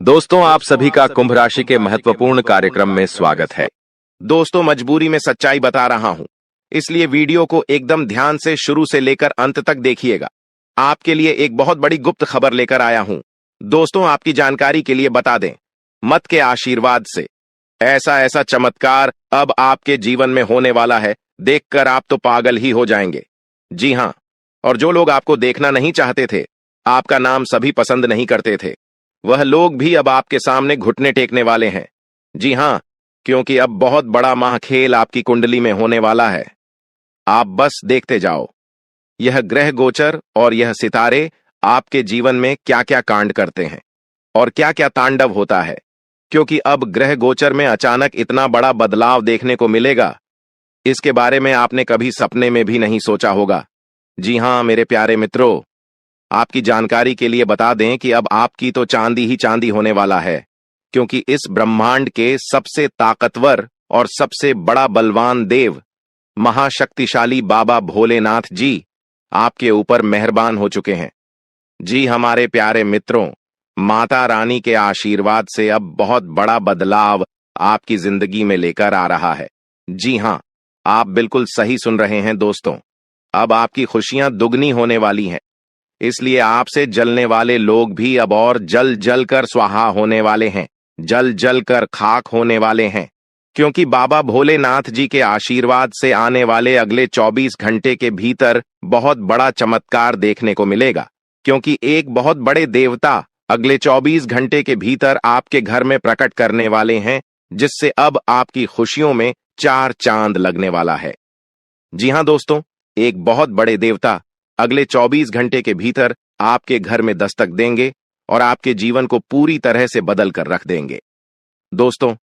दोस्तों, आप सभी का कुंभ राशि के महत्वपूर्ण कार्यक्रम में स्वागत है। दोस्तों, मजबूरी में सच्चाई बता रहा हूं, इसलिए वीडियो को एकदम ध्यान से शुरू से लेकर अंत तक देखिएगा। आपके लिए एक बहुत बड़ी गुप्त खबर लेकर आया हूं। दोस्तों, आपकी जानकारी के लिए बता दें, मत के आशीर्वाद से ऐसा ऐसा चमत्कार अब आपके जीवन में होने वाला है, देखकर आप तो पागल ही हो जाएंगे। जी हां, और जो लोग आपको देखना नहीं चाहते थे, आपका नाम सभी पसंद नहीं करते थे, वह लोग भी अब आपके सामने घुटने टेकने वाले हैं। जी हां, क्योंकि अब बहुत बड़ा महाखेल आपकी कुंडली में होने वाला है। आप बस देखते जाओ, यह ग्रह गोचर और यह सितारे आपके जीवन में क्या क्या कांड करते हैं और क्या क्या तांडव होता है, क्योंकि अब ग्रह गोचर में अचानक इतना बड़ा बदलाव देखने को मिलेगा, इसके बारे में आपने कभी सपने में भी नहीं सोचा होगा। जी हां मेरे प्यारे मित्रों, आपकी जानकारी के लिए बता दें कि अब आपकी तो चांदी ही चांदी होने वाला है, क्योंकि इस ब्रह्मांड के सबसे ताकतवर और सबसे बड़ा बलवान देव महाशक्तिशाली बाबा भोलेनाथ जी आपके ऊपर मेहरबान हो चुके हैं। जी हमारे प्यारे मित्रों, माता रानी के आशीर्वाद से अब बहुत बड़ा बदलाव आपकी जिंदगी में लेकर आ रहा है। जी हां, आप बिल्कुल सही सुन रहे हैं दोस्तों, अब आपकी खुशियां दुगनी होने वाली हैं। इसलिए आपसे जलने वाले लोग भी अब और जल जल कर स्वाहा होने वाले हैं, जल जल कर खाक होने वाले हैं, क्योंकि बाबा भोलेनाथ जी के आशीर्वाद से आने वाले अगले 24 घंटे के भीतर बहुत बड़ा चमत्कार देखने को मिलेगा, क्योंकि एक बहुत बड़े देवता अगले 24 घंटे के भीतर आपके घर में प्रकट करने वाले हैं, जिससे अब आपकी खुशियों में 4 चांद लगने वाला है। जी हां दोस्तों, एक बहुत बड़े देवता अगले 24 घंटे के भीतर आपके घर में दस्तक देंगे और आपके जीवन को पूरी तरह से बदल कर रख देंगे। दोस्तों,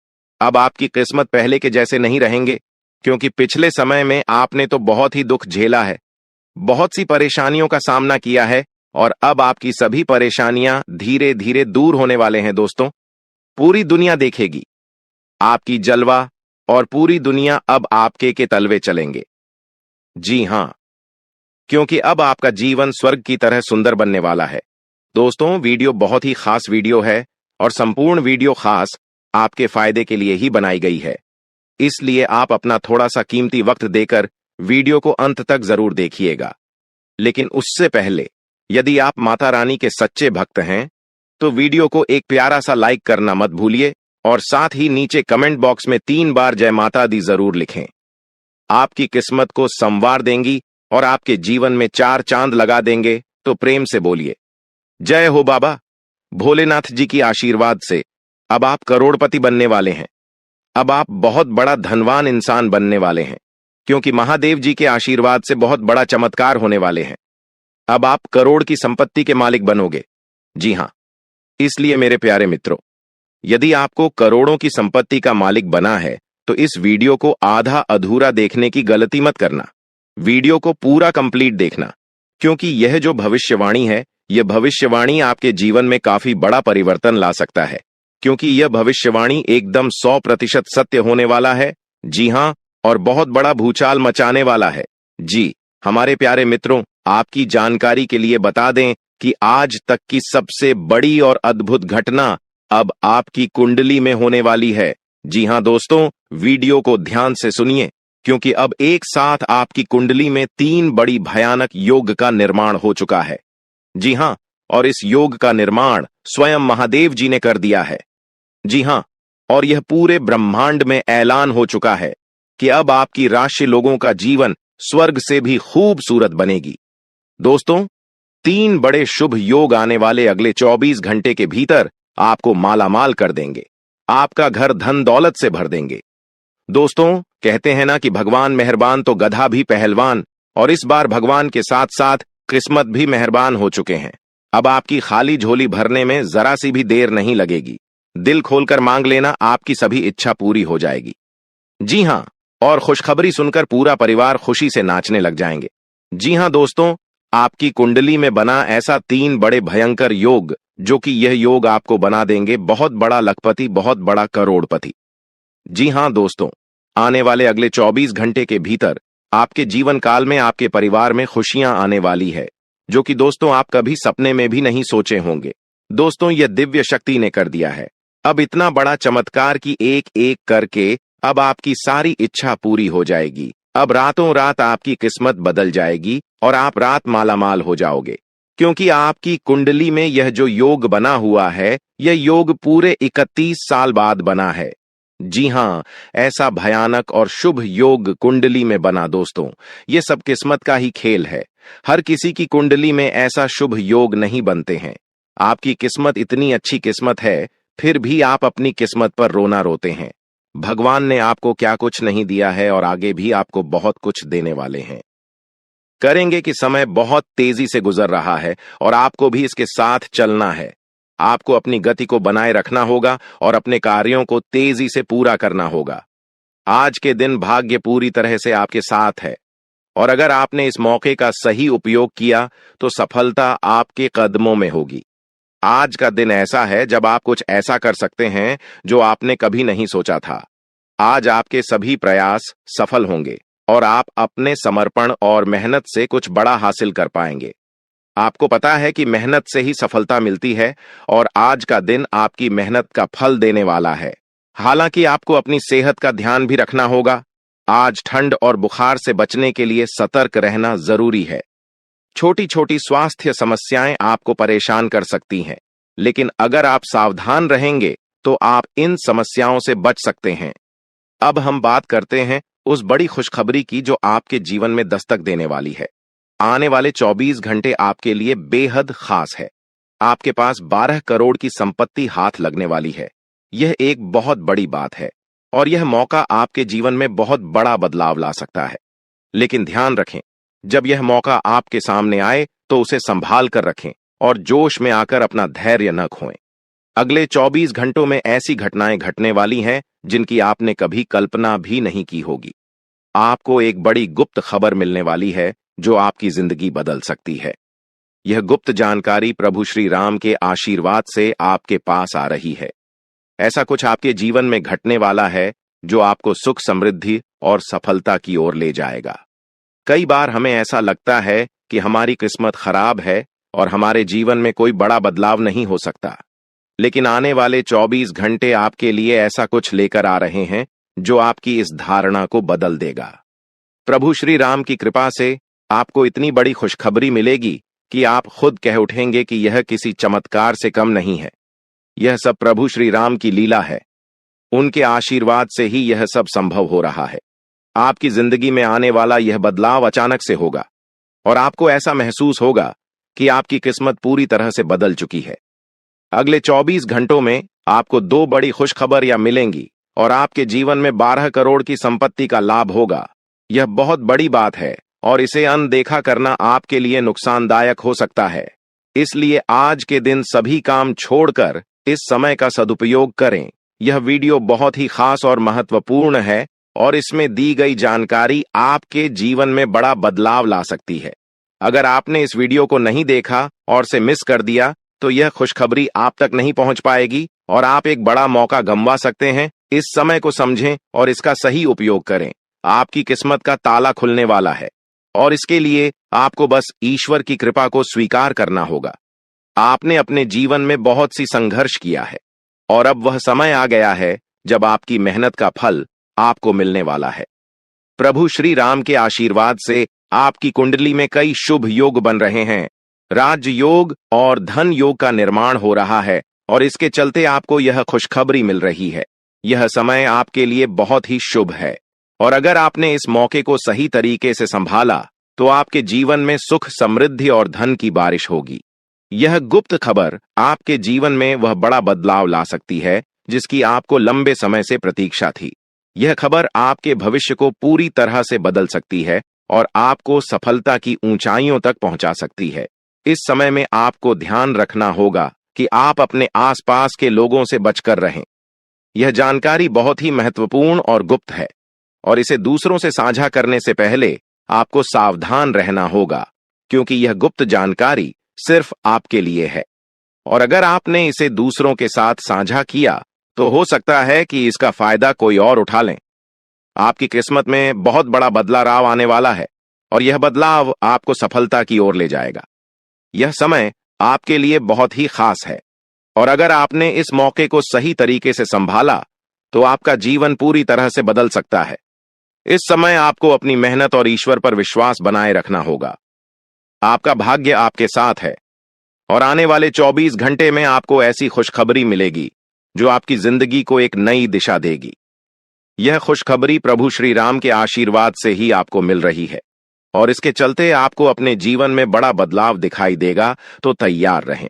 अब आपकी किस्मत पहले के जैसे नहीं रहेंगे, क्योंकि पिछले समय में आपने तो बहुत ही दुख झेला है, बहुत सी परेशानियों का सामना किया है, और अब आपकी सभी परेशानियां धीरे धीरे दूर होने वाले हैं। दोस्तों, पूरी दुनिया देखेगी आपकी जलवा और पूरी दुनिया अब आपके के तलवे चलेंगे। जी हां, क्योंकि अब आपका जीवन स्वर्ग की तरह सुंदर बनने वाला है। दोस्तों, वीडियो बहुत ही खास वीडियो है और संपूर्ण वीडियो खास आपके फायदे के लिए ही बनाई गई है, इसलिए आप अपना थोड़ा सा कीमती वक्त देकर वीडियो को अंत तक जरूर देखिएगा। लेकिन उससे पहले, यदि आप माता रानी के सच्चे भक्त हैं, तो वीडियो को एक प्यारा सा लाइक करना मत भूलिए और साथ ही नीचे कमेंट बॉक्स में 3 बार जय माता दी जरूर लिखें। आपकी किस्मत को संवार देंगी और आपके जीवन में 4 चांद लगा देंगे, तो प्रेम से बोलिए जय हो बाबा भोलेनाथ जी की आशीर्वाद से अब आप करोड़पति बनने वाले हैं। अब आप बहुत बड़ा धनवान इंसान बनने वाले हैं, क्योंकि महादेव जी के आशीर्वाद से बहुत बड़ा चमत्कार होने वाले हैं। अब आप करोड़ की संपत्ति के मालिक बनोगे। जी हां, इसलिए मेरे प्यारे मित्रों, यदि आपको करोड़ों की संपत्ति का मालिक बना है, तो इस वीडियो को आधा अधूरा देखने की गलती मत करना। वीडियो को पूरा कंप्लीट देखना, क्योंकि यह जो भविष्यवाणी है, यह भविष्यवाणी आपके जीवन में काफी बड़ा परिवर्तन ला सकता है, क्योंकि यह भविष्यवाणी एकदम 100% सत्य होने वाला है। जी हां, और बहुत बड़ा भूचाल मचाने वाला है। जी हमारे प्यारे मित्रों, आपकी जानकारी के लिए बता दें कि आज तक की सबसे बड़ी और अद्भुत घटना अब आपकी कुंडली में होने वाली है। जी हां दोस्तों, वीडियो को ध्यान से सुनिए, क्योंकि अब एक साथ आपकी कुंडली में 3 बड़ी भयानक योग का निर्माण हो चुका है। जी हां, और इस योग का निर्माण स्वयं महादेव जी ने कर दिया है। जी हां, और यह पूरे ब्रह्मांड में ऐलान हो चुका है कि अब आपकी राशि लोगों का जीवन स्वर्ग से भी खूबसूरत बनेगी। दोस्तों, 3 बड़े शुभ योग आने वाले अगले 24 घंटे के भीतर आपको मालामाल कर देंगे, आपका घर धन दौलत से भर देंगे। दोस्तों, कहते हैं ना कि भगवान मेहरबान तो गधा भी पहलवान, और इस बार भगवान के साथ साथ किस्मत भी मेहरबान हो चुके हैं। अब आपकी खाली झोली भरने में जरा सी भी देर नहीं लगेगी। दिल खोलकर मांग लेना, आपकी सभी इच्छा पूरी हो जाएगी। जी हां, और खुशखबरी सुनकर पूरा परिवार खुशी से नाचने लग जाएंगे। जी हां दोस्तों, आपकी कुंडली में बना ऐसा 3 बड़े भयंकर योग, जो कि यह योग आपको बना देंगे बहुत बड़ा लखपति, बहुत बड़ा करोड़पति। जी हां दोस्तों, आने वाले अगले 24 घंटे के भीतर आपके जीवन काल में आपके परिवार में खुशियां आने वाली है, जो कि दोस्तों आप कभी सपने में भी नहीं सोचे होंगे। दोस्तों, यह दिव्य शक्ति ने कर दिया है। अब इतना बड़ा चमत्कार कि एक एक करके अब आपकी सारी इच्छा पूरी हो जाएगी। अब रातों रात आपकी किस्मत बदल जाएगी और आप रात मालामाल हो जाओगे, क्योंकि आपकी कुंडली में यह जो योग बना हुआ है, यह योग पूरे 31 साल बाद बना है। जी हां, ऐसा भयानक और शुभ योग कुंडली में बना। दोस्तों, ये सब किस्मत का ही खेल है। हर किसी की कुंडली में ऐसा शुभ योग नहीं बनते हैं। आपकी किस्मत इतनी अच्छी किस्मत है, फिर भी आप अपनी किस्मत पर रोना रोते हैं। भगवान ने आपको क्या कुछ नहीं दिया है और आगे भी आपको बहुत कुछ देने वाले हैं। करेंगे कि समय बहुत तेजी से गुजर रहा है और आपको भी इसके साथ चलना है। आपको अपनी गति को बनाए रखना होगा और अपने कार्यों को तेजी से पूरा करना होगा। आज के दिन भाग्य पूरी तरह से आपके साथ है और अगर आपने इस मौके का सही उपयोग किया तो सफलता आपके कदमों में होगी। आज का दिन ऐसा है जब आप कुछ ऐसा कर सकते हैं जो आपने कभी नहीं सोचा था। आज आपके सभी प्रयास सफल होंगे और आप अपने समर्पण और मेहनत से कुछ बड़ा हासिल कर पाएंगे। आपको पता है कि मेहनत से ही सफलता मिलती है और आज का दिन आपकी मेहनत का फल देने वाला है। हालांकि आपको अपनी सेहत का ध्यान भी रखना होगा। आज ठंड और बुखार से बचने के लिए सतर्क रहना जरूरी है। छोटी छोटी स्वास्थ्य समस्याएं आपको परेशान कर सकती हैं, लेकिन अगर आप सावधान रहेंगे तो आप इन समस्याओं से बच सकते हैं। अब हम बात करते हैं उस बड़ी खुशखबरी की जो आपके जीवन में दस्तक देने वाली है। आने वाले 24 घंटे आपके लिए बेहद खास है। आपके पास 12 करोड़ की संपत्ति हाथ लगने वाली है। यह एक बहुत बड़ी बात है और यह मौका आपके जीवन में बहुत बड़ा बदलाव ला सकता है। लेकिन ध्यान रखें, जब यह मौका आपके सामने आए तो उसे संभाल कर रखें और जोश में आकर अपना धैर्य न खोएं। अगले 24 घंटों में ऐसी घटनाएं घटने वाली हैं जिनकी आपने कभी कल्पना भी नहीं की होगी। आपको एक बड़ी गुप्त खबर मिलने वाली है जो आपकी जिंदगी बदल सकती है। यह गुप्त जानकारी प्रभु श्री राम के आशीर्वाद से आपके पास आ रही है। ऐसा कुछ आपके जीवन में घटने वाला है जो आपको सुख, समृद्धि और सफलता की ओर ले जाएगा। कई बार हमें ऐसा लगता है कि हमारी किस्मत खराब है और हमारे जीवन में कोई बड़ा बदलाव नहीं हो सकता, लेकिन आने वाले 24 घंटे आपके लिए ऐसा कुछ लेकर आ रहे हैं जो आपकी इस धारणा को बदल देगा। प्रभु श्री राम की कृपा से आपको इतनी बड़ी खुशखबरी मिलेगी कि आप खुद कह उठेंगे कि यह किसी चमत्कार से कम नहीं है। यह सब प्रभु श्री राम की लीला है। उनके आशीर्वाद से ही यह सब संभव हो रहा है। आपकी जिंदगी में आने वाला यह बदलाव अचानक से होगा और आपको ऐसा महसूस होगा कि आपकी किस्मत पूरी तरह से बदल चुकी है। अगले 24 घंटों में आपको 2 बड़ी खुशखबरियां मिलेंगी और आपके जीवन में 12 करोड़ की संपत्ति का लाभ होगा। यह बहुत बड़ी बात है और इसे अनदेखा करना आपके लिए नुकसानदायक हो सकता है। इसलिए आज के दिन सभी काम छोड़कर इस समय का सदुपयोग करें। यह वीडियो बहुत ही खास और महत्वपूर्ण है और इसमें दी गई जानकारी आपके जीवन में बड़ा बदलाव ला सकती है। अगर आपने इस वीडियो को नहीं देखा और इसे मिस कर दिया तो यह खुशखबरी आप तक नहीं पहुंच पाएगी और आप एक बड़ा मौका गंवा सकते हैं। इस समय को समझें और इसका सही उपयोग करें। आपकी किस्मत का ताला खुलने वाला है और इसके लिए आपको बस ईश्वर की कृपा को स्वीकार करना होगा। आपने अपने जीवन में बहुत सी संघर्ष किया है और अब वह समय आ गया है जब आपकी मेहनत का फल आपको मिलने वाला है। प्रभु श्री राम के आशीर्वाद से आपकी कुंडली में कई शुभ योग बन रहे हैं। राज योग और धन योग का निर्माण हो रहा है और इसके चलते आपको यह खुशखबरी मिल रही है। यह समय आपके लिए बहुत ही शुभ है और अगर आपने इस मौके को सही तरीके से संभाला तो आपके जीवन में सुख, समृद्धि और धन की बारिश होगी। यह गुप्त खबर आपके जीवन में वह बड़ा बदलाव ला सकती है जिसकी आपको लंबे समय से प्रतीक्षा थी। यह खबर आपके भविष्य को पूरी तरह से बदल सकती है और आपको सफलता की ऊंचाइयों तक पहुंचा सकती है। इस समय में आपको ध्यान रखना होगा कि आप अपने आसपास के लोगों से बचकर रहें। यह जानकारी बहुत ही महत्वपूर्ण और गुप्त है और इसे दूसरों से साझा करने से पहले आपको सावधान रहना होगा, क्योंकि यह गुप्त जानकारी सिर्फ आपके लिए है और अगर आपने इसे दूसरों के साथ साझा किया तो हो सकता है कि इसका फायदा कोई और उठा लें। आपकी किस्मत में बहुत बड़ा बदलाव आने वाला है और यह बदलाव आपको सफलता की ओर ले जाएगा। यह समय आपके लिए बहुत ही खास है और अगर आपने इस मौके को सही तरीके से संभाला तो आपका जीवन पूरी तरह से बदल सकता है। इस समय आपको अपनी मेहनत और ईश्वर पर विश्वास बनाए रखना होगा। आपका भाग्य आपके साथ है और आने वाले 24 घंटे में आपको ऐसी खुशखबरी मिलेगी जो आपकी जिंदगी को एक नई दिशा देगी। यह खुशखबरी प्रभु श्री राम के आशीर्वाद से ही आपको मिल रही है और इसके चलते आपको अपने जीवन में बड़ा बदलाव दिखाई देगा। तो तैयार रहें,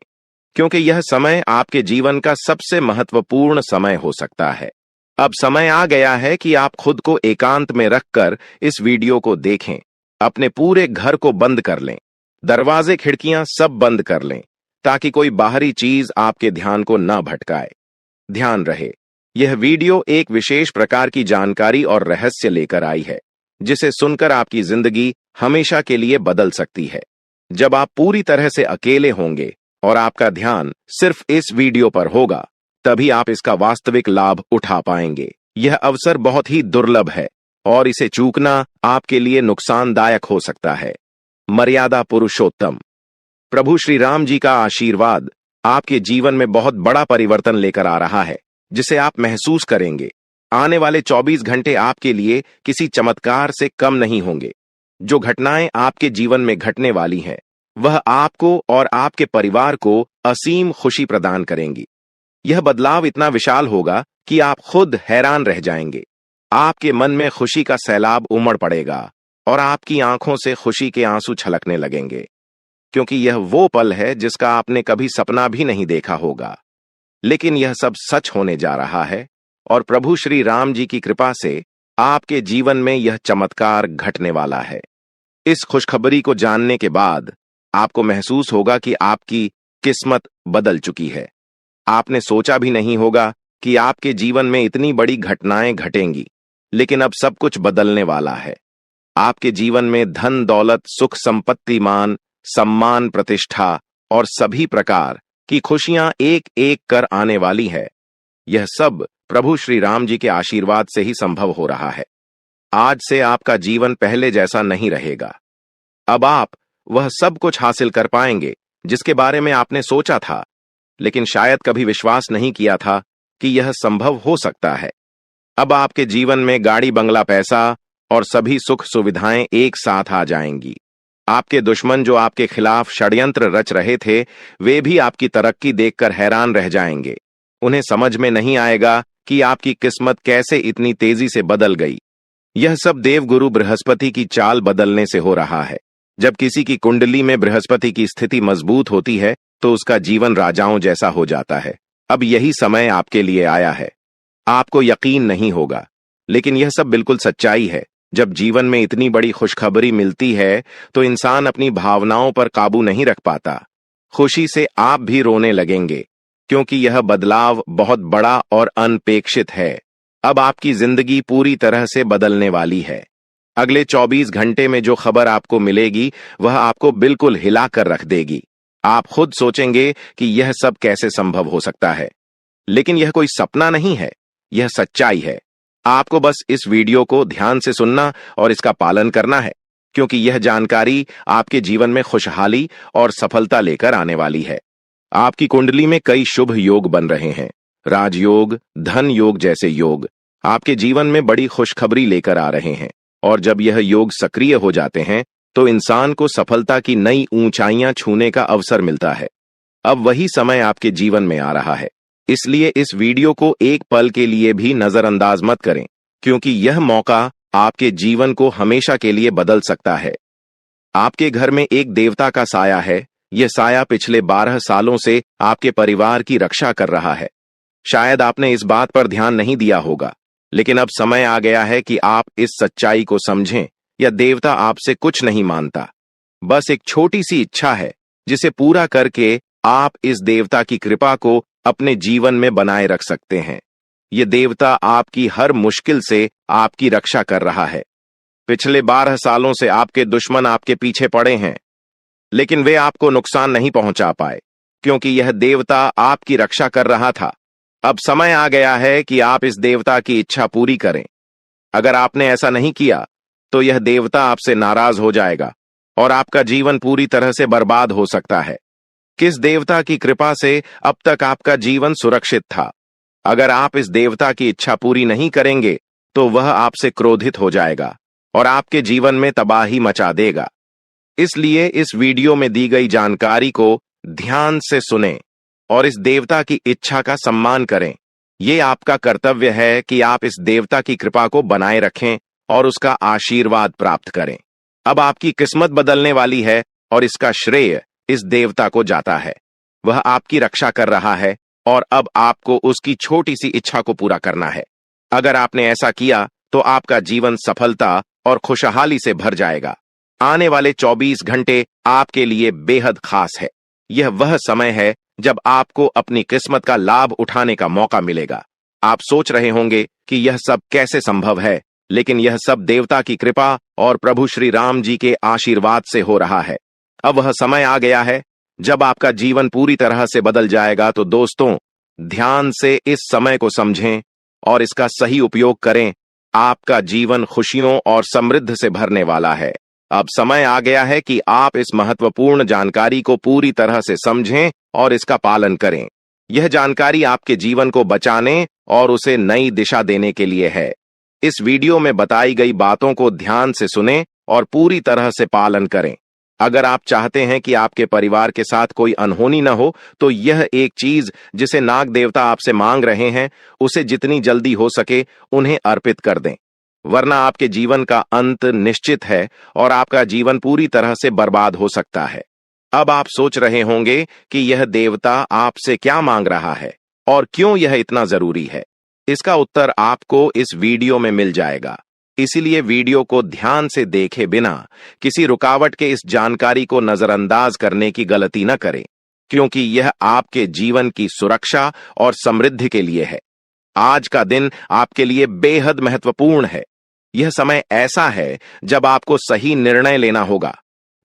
क्योंकि यह समय आपके जीवन का सबसे महत्वपूर्ण समय हो सकता है। अब समय आ गया है कि आप खुद को एकांत में रखकर इस वीडियो को देखें। अपने पूरे घर को बंद कर लें, दरवाजे खिड़कियां सब बंद कर लें, ताकि कोई बाहरी चीज आपके ध्यान को न भटकाए। ध्यान रहे, यह वीडियो एक विशेष प्रकार की जानकारी और रहस्य लेकर आई है, जिसे सुनकर आपकी जिंदगी हमेशा के लिए बदल सकती है। जब आप पूरी तरह से अकेले होंगे और आपका ध्यान सिर्फ इस वीडियो पर होगा, तभी आप इसका वास्तविक लाभ उठा पाएंगे। यह अवसर बहुत ही दुर्लभ है और इसे चूकना आपके लिए नुकसानदायक हो सकता है। मर्यादा पुरुषोत्तम प्रभु श्री राम जी का आशीर्वाद आपके जीवन में बहुत बड़ा परिवर्तन लेकर आ रहा है, जिसे आप महसूस करेंगे। आने वाले 24 घंटे आपके लिए किसी चमत्कार से कम नहीं होंगे। जो घटनाएं आपके जीवन में घटने वाली हैं, वह आपको और आपके परिवार को असीम खुशी प्रदान करेंगी। यह बदलाव इतना विशाल होगा कि आप खुद हैरान रह जाएंगे। आपके मन में खुशी का सैलाब उमड़ पड़ेगा और आपकी आंखों से खुशी के आंसू छलकने लगेंगे, क्योंकि यह वो पल है जिसका आपने कभी सपना भी नहीं देखा होगा। लेकिन यह सब सच होने जा रहा है और प्रभु श्री राम जी की कृपा से आपके जीवन में यह चमत्कार घटने वाला है। इस खुशखबरी को जानने के बाद आपको महसूस होगा कि आपकी किस्मत बदल चुकी है। आपने सोचा भी नहीं होगा कि आपके जीवन में इतनी बड़ी घटनाएं घटेंगी, लेकिन अब सब कुछ बदलने वाला है। आपके जीवन में धन दौलत, सुख संपत्ति, मान सम्मान, प्रतिष्ठा और सभी प्रकार की खुशियां एक एक कर आने वाली है। यह सब प्रभु श्री राम जी के आशीर्वाद से ही संभव हो रहा है। आज से आपका जीवन पहले जैसा नहीं रहेगा। अब आप वह सब कुछ हासिल कर पाएंगे जिसके बारे में आपने सोचा था, लेकिन शायद कभी विश्वास नहीं किया था कि यह संभव हो सकता है। अब आपके जीवन में गाड़ी, बंगला, पैसा और सभी सुख सुविधाएं एक साथ आ जाएंगी। आपके दुश्मन जो आपके खिलाफ षड्यंत्र रच रहे थे, वे भी आपकी तरक्की देखकर हैरान रह जाएंगे। उन्हें समझ में नहीं आएगा कि आपकी किस्मत कैसे इतनी तेजी से बदल गई। यह सब देवगुरु बृहस्पति की चाल बदलने से हो रहा है। जब किसी की कुंडली में बृहस्पति की स्थिति मजबूत होती है तो उसका जीवन राजाओं जैसा हो जाता है। अब यही समय आपके लिए आया है। आपको यकीन नहीं होगा, लेकिन यह सब बिल्कुल सच्चाई है। जब जीवन में इतनी बड़ी खुशखबरी मिलती है तो इंसान अपनी भावनाओं पर काबू नहीं रख पाता। खुशी से आप भी रोने लगेंगे, क्योंकि यह बदलाव बहुत बड़ा और अनपेक्षित है। अब आपकी जिंदगी पूरी तरह से बदलने वाली है। अगले 24 घंटे में जो खबर आपको मिलेगी वह आपको बिल्कुल हिला कर रख देगी। आप खुद सोचेंगे कि यह सब कैसे संभव हो सकता है, लेकिन यह कोई सपना नहीं है, यह सच्चाई है। आपको बस इस वीडियो को ध्यान से सुनना और इसका पालन करना है, क्योंकि यह जानकारी आपके जीवन में खुशहाली और सफलता लेकर आने वाली है। आपकी कुंडली में कई शुभ योग बन रहे हैं। राजयोग, धन योग जैसे योग आपके जीवन में बड़ी खुशखबरी लेकर आ रहे हैं, और जब यह योग सक्रिय हो जाते हैं तो इंसान को सफलता की नई ऊंचाइयां छूने का अवसर मिलता है। अब वही समय आपके जीवन में आ रहा है, इसलिए इस वीडियो को एक पल के लिए भी नजरअंदाज मत करें, क्योंकि यह मौका आपके जीवन को हमेशा के लिए बदल सकता है। आपके घर में एक देवता का साया है। यह साया पिछले 12 सालों से आपके परिवार की रक्षा कर रहा है। शायद आपने इस बात पर ध्यान नहीं दिया होगा, लेकिन अब समय आ गया है कि आप इस सच्चाई को समझें। यह देवता आपसे कुछ नहीं मांगता, बस एक छोटी सी इच्छा है, जिसे पूरा करके आप इस देवता की कृपा को अपने जीवन में बनाए रख सकते हैं। यह देवता आपकी हर मुश्किल से आपकी रक्षा कर रहा है। पिछले 12 सालों से आपके दुश्मन आपके पीछे पड़े हैं, लेकिन वे आपको नुकसान नहीं पहुंचा पाए, क्योंकि यह देवता आपकी रक्षा कर रहा था। अब समय आ गया है कि आप इस देवता की इच्छा पूरी करें। अगर आपने ऐसा नहीं किया तो यह देवता आपसे नाराज हो जाएगा और आपका जीवन पूरी तरह से बर्बाद हो सकता है। किस देवता की कृपा से अब तक आपका जीवन सुरक्षित था। अगर आप इस देवता की इच्छा पूरी नहीं करेंगे तो वह आपसे क्रोधित हो जाएगा और आपके जीवन में तबाही मचा देगा। इसलिए इस वीडियो में दी गई जानकारी को ध्यान से सुनें और इस देवता की इच्छा का सम्मान करें। यह आपका कर्तव्य है कि आप इस देवता की कृपा को बनाए रखें और उसका आशीर्वाद प्राप्त करें। अब आपकी किस्मत बदलने वाली है और इसका श्रेय इस देवता को जाता है। वह आपकी रक्षा कर रहा है और अब आपको उसकी छोटी सी इच्छा को पूरा करना है। अगर आपने ऐसा किया तो आपका जीवन सफलता और खुशहाली से भर जाएगा। आने वाले 24 घंटे आपके लिए बेहद खास है। यह वह समय है जब आपको अपनी किस्मत का लाभ उठाने का मौका मिलेगा। आप सोच रहे होंगे कि यह सब कैसे संभव है, लेकिन यह सब देवता की कृपा और प्रभु श्री राम जी के आशीर्वाद से हो रहा है। अब वह समय आ गया है जब आपका जीवन पूरी तरह से बदल जाएगा। तो दोस्तों, ध्यान से इस समय को समझें और इसका सही उपयोग करें। आपका जीवन खुशियों और समृद्धि से भरने वाला है। अब समय आ गया है कि आप इस महत्वपूर्ण जानकारी को पूरी तरह से समझें और इसका पालन करें। यह जानकारी आपके जीवन को बचाने और उसे नई दिशा देने के लिए है। इस वीडियो में बताई गई बातों को ध्यान से सुनें और पूरी तरह से पालन करें। अगर आप चाहते हैं कि आपके परिवार के साथ कोई अनहोनी न हो, तो यह एक चीज जिसे नाग देवता आपसे मांग रहे हैं, उसे जितनी जल्दी हो सके उन्हें अर्पित कर दें, वरना आपके जीवन का अंत निश्चित है और आपका जीवन पूरी तरह से बर्बाद हो सकता है। अब आप सोच रहे होंगे कि यह देवता आपसे क्या मांग रहा है और क्यों यह इतना जरूरी है। इसका उत्तर आपको इस वीडियो में मिल जाएगा। इसीलिए वीडियो को ध्यान से देखे बिना किसी रुकावट के इस जानकारी को नजरअंदाज करने की गलती न करें, क्योंकि यह आपके जीवन की सुरक्षा और समृद्धि के लिए है। आज का दिन आपके लिए बेहद महत्वपूर्ण है। यह समय ऐसा है जब आपको सही निर्णय लेना होगा।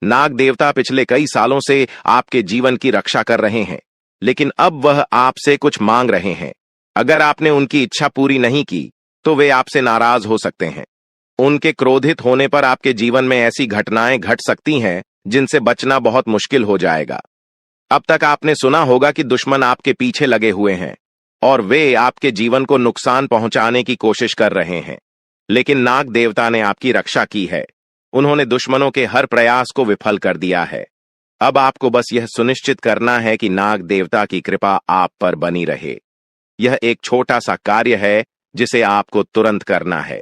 नाग देवता पिछले कई सालों से आपके जीवन की रक्षा कर रहे हैं, लेकिन अब वह आपसे कुछ मांग रहे हैं। अगर आपने उनकी इच्छा पूरी नहीं की तो वे आपसे नाराज हो सकते हैं। उनके क्रोधित होने पर आपके जीवन में ऐसी घटनाएं घट सकती हैं जिनसे बचना बहुत मुश्किल हो जाएगा। अब तक आपने सुना होगा कि दुश्मन आपके पीछे लगे हुए हैं और वे आपके जीवन को नुकसान पहुंचाने की कोशिश कर रहे हैं, लेकिन नाग देवता ने आपकी रक्षा की है। उन्होंने दुश्मनों के हर प्रयास को विफल कर दिया है। अब आपको बस यह सुनिश्चित करना है कि नाग देवता की कृपा आप पर बनी रहे। यह एक छोटा सा कार्य है जिसे आपको तुरंत करना है।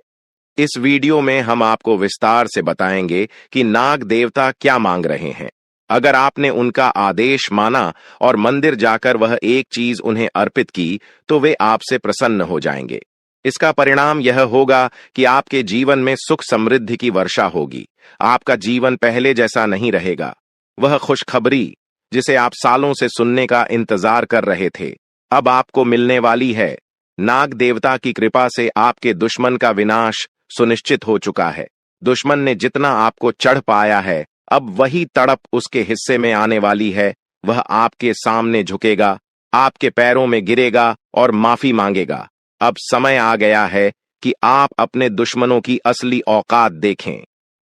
इस वीडियो में हम आपको विस्तार से बताएंगे कि नाग देवता क्या मांग रहे हैं। अगर आपने उनका आदेश माना और मंदिर जाकर वह एक चीज उन्हें अर्पित की तो वे आपसे प्रसन्न हो जाएंगे। इसका परिणाम यह होगा कि आपके जीवन में सुख समृद्धि की वर्षा होगी। आपका जीवन पहले जैसा नहीं रहेगा। वह खुशखबरी जिसे आप सालों से सुनने का इंतजार कर रहे थे, अब आपको मिलने वाली है। नाग देवता की कृपा से आपके दुश्मन का विनाश सुनिश्चित हो चुका है। दुश्मन ने जितना आपको चढ़ पाया है, अब वही तड़प उसके हिस्से में आने वाली है। वह आपके सामने झुकेगा, आपके पैरों में गिरेगा और माफी मांगेगा। अब समय आ गया है कि आप अपने दुश्मनों की असली औकात देखें।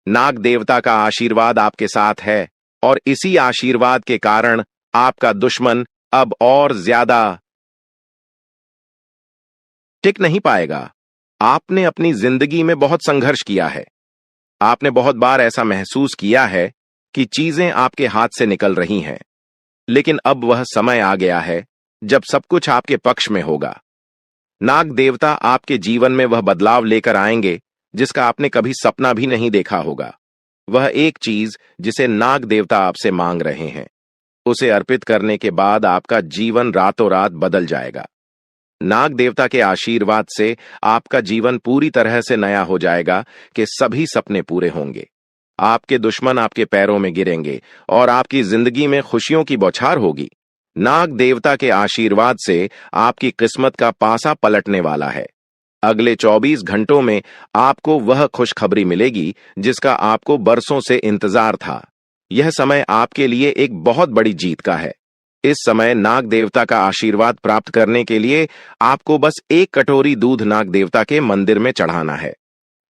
नाग देवता का आशीर्वाद आपके साथ है और इसी आशीर्वाद के कारण आपका दुश्मन अब और ज्यादा टिक नहीं पाएगा। आपने अपनी जिंदगी में बहुत संघर्ष किया है। आपने बहुत बार ऐसा महसूस किया है कि चीजें आपके हाथ से निकल रही हैं, लेकिन अब वह समय आ गया है जब सब कुछ आपके पक्ष में होगा। नाग देवता आपके जीवन में वह बदलाव लेकर आएंगे जिसका आपने कभी सपना भी नहीं देखा होगा। वह एक चीज जिसे नाग देवता आपसे मांग रहे हैं, उसे अर्पित करने के बाद आपका जीवन रातों रात बदल जाएगा। नाग देवता के आशीर्वाद से आपका जीवन पूरी तरह से नया हो जाएगा कि सभी सपने पूरे होंगे। आपके दुश्मन आपके पैरों में गिरेंगे और आपकी जिंदगी में खुशियों की बौछार होगी। नाग देवता के आशीर्वाद से आपकी किस्मत का पासा पलटने वाला है। अगले 24 घंटों में आपको वह खुशखबरी मिलेगी जिसका आपको बरसों से इंतजार था। यह समय आपके लिए एक बहुत बड़ी जीत का है। इस समय नाग देवता का आशीर्वाद प्राप्त करने के लिए आपको बस एक कटोरी दूध नाग देवता के मंदिर में चढ़ाना है।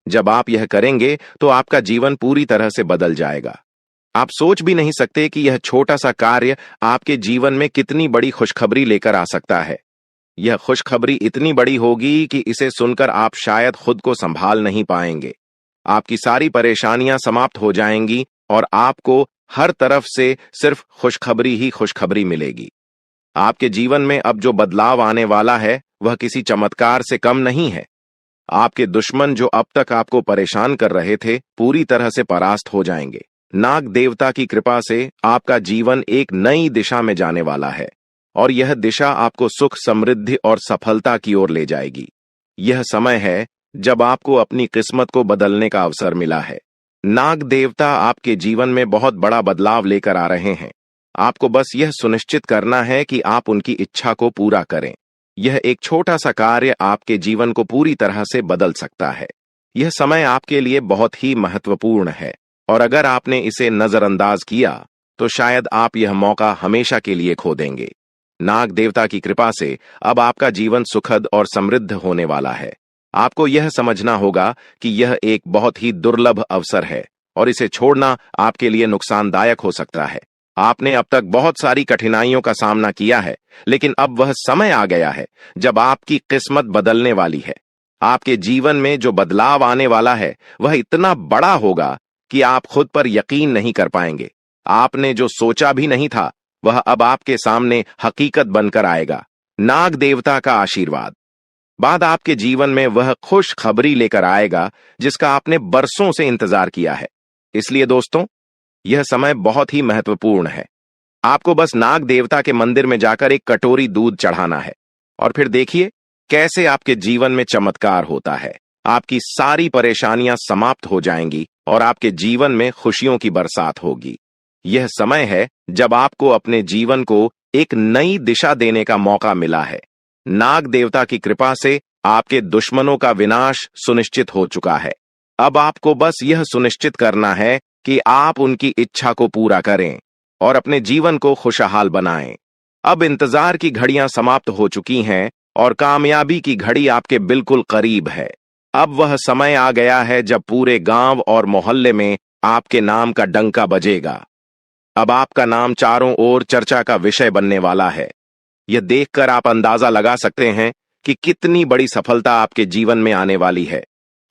जब आप यह करेंगे तो आपका जीवन पूरी तरह से बदल जाएगा। आप सोच भी नहीं सकते कि यह छोटा सा कार्य आपके जीवन में कितनी बड़ी खुशखबरी लेकर आ सकता है। यह खुशखबरी इतनी बड़ी होगी कि इसे सुनकर आप शायद खुद को संभाल नहीं पाएंगे। आपकी सारी परेशानियां समाप्त हो जाएंगी और आपको हर तरफ से सिर्फ खुशखबरी ही खुशखबरी मिलेगी। आपके जीवन में अब जो बदलाव आने वाला है वह किसी चमत्कार से कम नहीं है। आपके दुश्मन जो अब तक आपको परेशान कर रहे थे पूरी तरह से परास्त हो जाएंगे। नाग देवता की कृपा से आपका जीवन एक नई दिशा में जाने वाला है और यह दिशा आपको सुख, समृद्धि और सफलता की ओर ले जाएगी। यह समय है जब आपको अपनी किस्मत को बदलने का अवसर मिला है। नाग देवता आपके जीवन में बहुत बड़ा बदलाव लेकर आ रहे हैं। आपको बस यह सुनिश्चित करना है कि आप उनकी इच्छा को पूरा करें। यह एक छोटा सा कार्य आपके जीवन को पूरी तरह से बदल सकता है। यह समय आपके लिए बहुत ही महत्वपूर्ण है और अगर आपने इसे नजरअंदाज किया तो शायद आप यह मौका हमेशा के लिए खो देंगे। नाग देवता की कृपा से अब आपका जीवन सुखद और समृद्ध होने वाला है। आपको यह समझना होगा कि यह एक बहुत ही दुर्लभ अवसर है और इसे छोड़ना आपके लिए नुकसानदायक हो सकता है। आपने अब तक बहुत सारी कठिनाइयों का सामना किया है, लेकिन अब वह समय आ गया है जब आपकी किस्मत बदलने वाली है। आपके जीवन में जो बदलाव आने वाला है वह इतना बड़ा होगा कि आप खुद पर यकीन नहीं कर पाएंगे। आपने जो सोचा भी नहीं था वह अब आपके सामने हकीकत बनकर आएगा। नाग देवता का आशीर्वाद बाद आपके जीवन में वह खुश खबरी लेकर आएगा जिसका आपने बरसों से इंतजार किया है। इसलिए दोस्तों, यह समय बहुत ही महत्वपूर्ण है। आपको बस नाग देवता के मंदिर में जाकर एक कटोरी दूध चढ़ाना है और फिर देखिए कैसे आपके जीवन में चमत्कार होता है। आपकी सारी परेशानियां समाप्त हो जाएंगी और आपके जीवन में खुशियों की बरसात होगी। यह समय है जब आपको अपने जीवन को एक नई दिशा देने का मौका मिला है। नाग देवता की कृपा से आपके दुश्मनों का विनाश सुनिश्चित हो चुका है। अब आपको बस यह सुनिश्चित करना है कि आप उनकी इच्छा को पूरा करें और अपने जीवन को खुशहाल बनाएं। अब इंतजार की घड़ियां समाप्त हो चुकी हैं और कामयाबी की घड़ी आपके बिल्कुल करीब है। अब वह समय आ गया है जब पूरे गांव और मोहल्ले में आपके नाम का डंका बजेगा। अब आपका नाम चारों ओर चर्चा का विषय बनने वाला है। यह देखकर आप अंदाजा लगा सकते हैं कि कितनी बड़ी सफलता आपके जीवन में आने वाली है।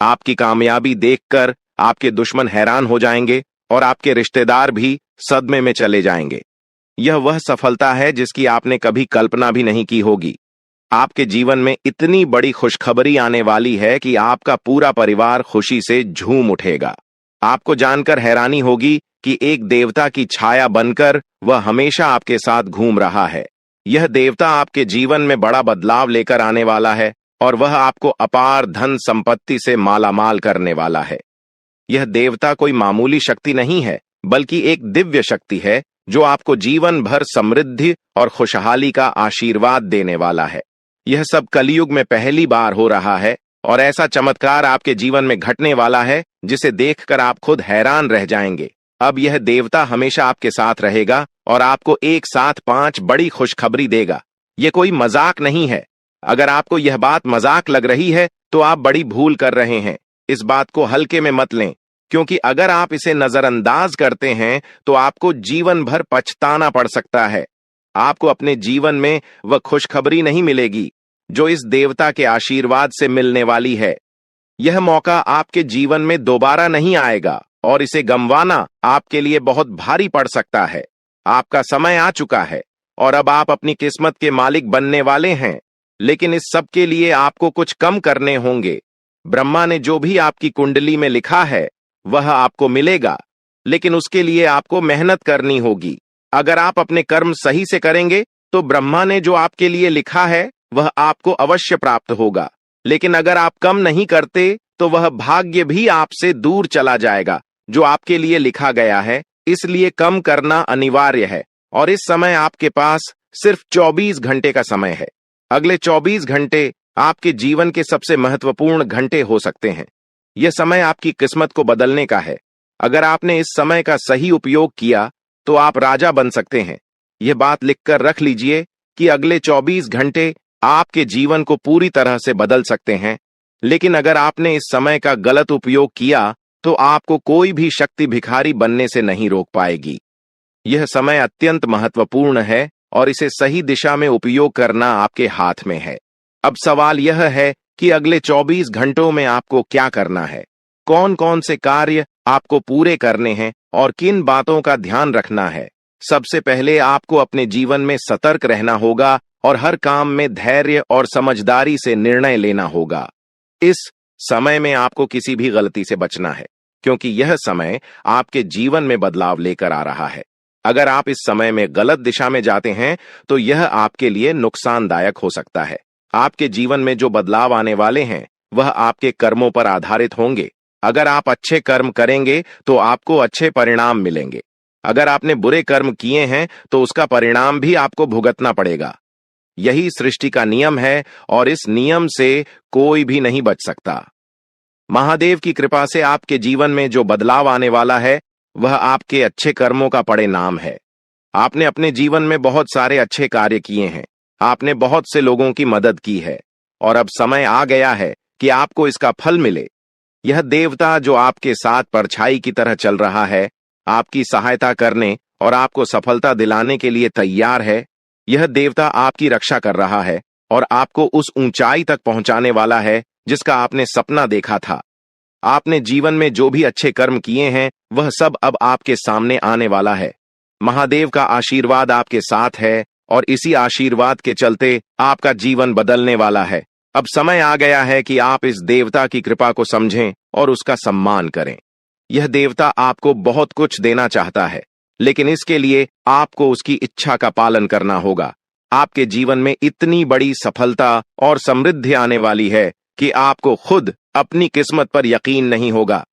आपकी कामयाबी देखकर आपके दुश्मन हैरान हो जाएंगे और आपके रिश्तेदार भी सदमे में चले जाएंगे। यह वह सफलता है जिसकी आपने कभी कल्पना भी नहीं की होगी। आपके जीवन में इतनी बड़ी खुशखबरी आने वाली है कि आपका पूरा परिवार खुशी से झूम उठेगा। आपको जानकर हैरानी होगी कि एक देवता की छाया बनकर वह हमेशा आपके साथ घूम रहा है। यह देवता आपके जीवन में बड़ा बदलाव लेकर आने वाला है और वह आपको अपार धन संपत्ति से मालामाल करने वाला है। यह देवता कोई मामूली शक्ति नहीं है, बल्कि एक दिव्य शक्ति है जो आपको जीवन भर समृद्धि और खुशहाली का आशीर्वाद देने वाला है। यह सब कलयुग में पहली बार हो रहा है और ऐसा चमत्कार आपके जीवन में घटने वाला है जिसे देखकर आप खुद हैरान रह जाएंगे। अब यह देवता हमेशा आपके साथ रहेगा और आपको एक साथ 5 बड़ी खुशखबरी देगा। यह कोई मजाक नहीं है। अगर आपको यह बात मजाक लग रही है तो आप बड़ी भूल कर रहे हैं। इस बात को हल्के में मत लें, क्योंकि अगर आप इसे नजरअंदाज करते हैं तो आपको जीवन भर पछताना पड़ सकता है। आपको अपने जीवन में वह खुशखबरी नहीं मिलेगी जो इस देवता के आशीर्वाद से मिलने वाली है। यह मौका आपके जीवन में दोबारा नहीं आएगा और इसे गंवाना आपके लिए बहुत भारी पड़ सकता है। आपका समय आ चुका है और अब आप अपनी किस्मत के मालिक बनने वाले हैं, लेकिन इस सब के लिए आपको कुछ कम करने होंगे। ब्रह्मा ने जो भी आपकी कुंडली में लिखा है वह आपको मिलेगा, लेकिन उसके लिए आपको मेहनत करनी होगी। अगर आप अपने कर्म सही से करेंगे तो ब्रह्मा ने जो आपके लिए लिखा है वह आपको अवश्य प्राप्त होगा, लेकिन अगर आप कम नहीं करते तो वह भाग्य भी आपसे दूर चला जाएगा जो आपके लिए लिखा गया है। इसलिए कम करना अनिवार्य है और इस समय आपके पास सिर्फ 24 घंटे का समय है। अगले 24 घंटे आपके जीवन के सबसे महत्वपूर्ण घंटे हो सकते हैं। यह समय आपकी किस्मत को बदलने का है। अगर आपने इस समय का सही उपयोग किया तो आप राजा बन सकते हैं। यह बात लिखकर रख लीजिए कि अगले 24 घंटे आपके जीवन को पूरी तरह से बदल सकते हैं, लेकिन अगर आपने इस समय का गलत उपयोग किया तो आपको कोई भी शक्ति भिखारी बनने से नहीं रोक पाएगी। यह समय अत्यंत महत्वपूर्ण है और इसे सही दिशा में उपयोग करना आपके हाथ में है। अब सवाल यह है कि अगले 24 घंटों में आपको क्या करना है, कौन कौन से कार्य आपको पूरे करने हैं और किन बातों का ध्यान रखना है। सबसे पहले आपको अपने जीवन में सतर्क रहना होगा और हर काम में धैर्य और समझदारी से निर्णय लेना होगा। इस समय में आपको किसी भी गलती से बचना है, क्योंकि यह समय आपके जीवन में बदलाव लेकर आ रहा है। अगर आप इस समय में गलत दिशा में जाते हैं तो यह आपके लिए नुकसानदायक हो सकता है। आपके जीवन में जो बदलाव आने वाले हैं वह आपके कर्मों पर आधारित होंगे। अगर आप अच्छे कर्म करेंगे तो आपको अच्छे परिणाम मिलेंगे। अगर आपने बुरे कर्म किए हैं तो उसका परिणाम भी आपको भुगतना पड़ेगा। यही सृष्टि का नियम है और इस नियम से कोई भी नहीं बच सकता। महादेव की कृपा से आपके जीवन में जो बदलाव आने वाला है वह आपके अच्छे कर्मों का परिणाम है। आपने अपने जीवन में बहुत सारे अच्छे कार्य किए हैं, आपने बहुत से लोगों की मदद की है और अब समय आ गया है कि आपको इसका फल मिले। यह देवता जो आपके साथ परछाई की तरह चल रहा है, आपकी सहायता करने और आपको सफलता दिलाने के लिए तैयार है। यह देवता आपकी रक्षा कर रहा है और आपको उस ऊंचाई तक पहुंचाने वाला है जिसका आपने सपना देखा था। आपने जीवन में जो भी अच्छे कर्म किए हैं वह सब अब आपके सामने आने वाला है। महादेव का आशीर्वाद आपके साथ है और इसी आशीर्वाद के चलते आपका जीवन बदलने वाला है। अब समय आ गया है कि आप इस देवता की कृपा को समझें और उसका सम्मान करें। यह देवता आपको बहुत कुछ देना चाहता है, लेकिन इसके लिए आपको उसकी इच्छा का पालन करना होगा। आपके जीवन में इतनी बड़ी सफलता और समृद्धि आने वाली है कि आपको खुद अपनी किस्मत पर यकीन नहीं होगा।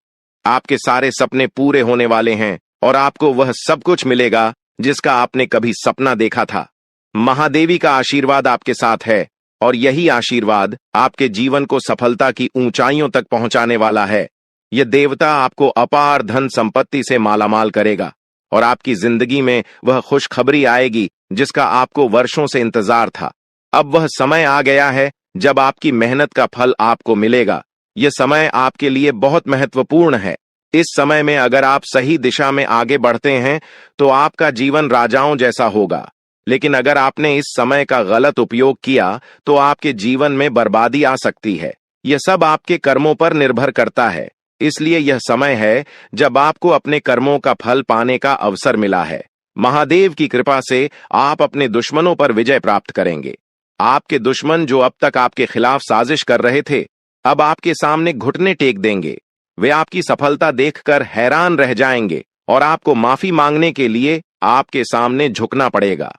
आपके सारे सपने पूरे होने वाले हैं और आपको वह सब कुछ मिलेगा जिसका आपने कभी सपना देखा था। महादेवी का आशीर्वाद आपके साथ है और यही आशीर्वाद आपके जीवन को सफलता की ऊंचाइयों तक पहुंचाने वाला है। यह देवता आपको अपार धन संपत्ति से मालामाल करेगा और आपकी जिंदगी में वह खुशखबरी आएगी जिसका आपको वर्षों से इंतजार था। अब वह समय आ गया है जब आपकी मेहनत का फल आपको मिलेगा। यह समय आपके लिए बहुत महत्वपूर्ण है। इस समय में अगर आप सही दिशा में आगे बढ़ते हैं तो आपका जीवन राजाओं जैसा होगा, लेकिन अगर आपने इस समय का गलत उपयोग किया तो आपके जीवन में बर्बादी आ सकती है। यह सब आपके कर्मों पर निर्भर करता है, इसलिए यह समय है जब आपको अपने कर्मों का फल पाने का अवसर मिला है। महादेव की कृपा से आप अपने दुश्मनों पर विजय प्राप्त करेंगे। आपके दुश्मन जो अब तक आपके खिलाफ साजिश कर रहे थे, अब आपके सामने घुटने टेक देंगे। वे आपकी सफलता देखकर हैरान रह जाएंगे और आपको माफी मांगने के लिए आपके सामने झुकना पड़ेगा।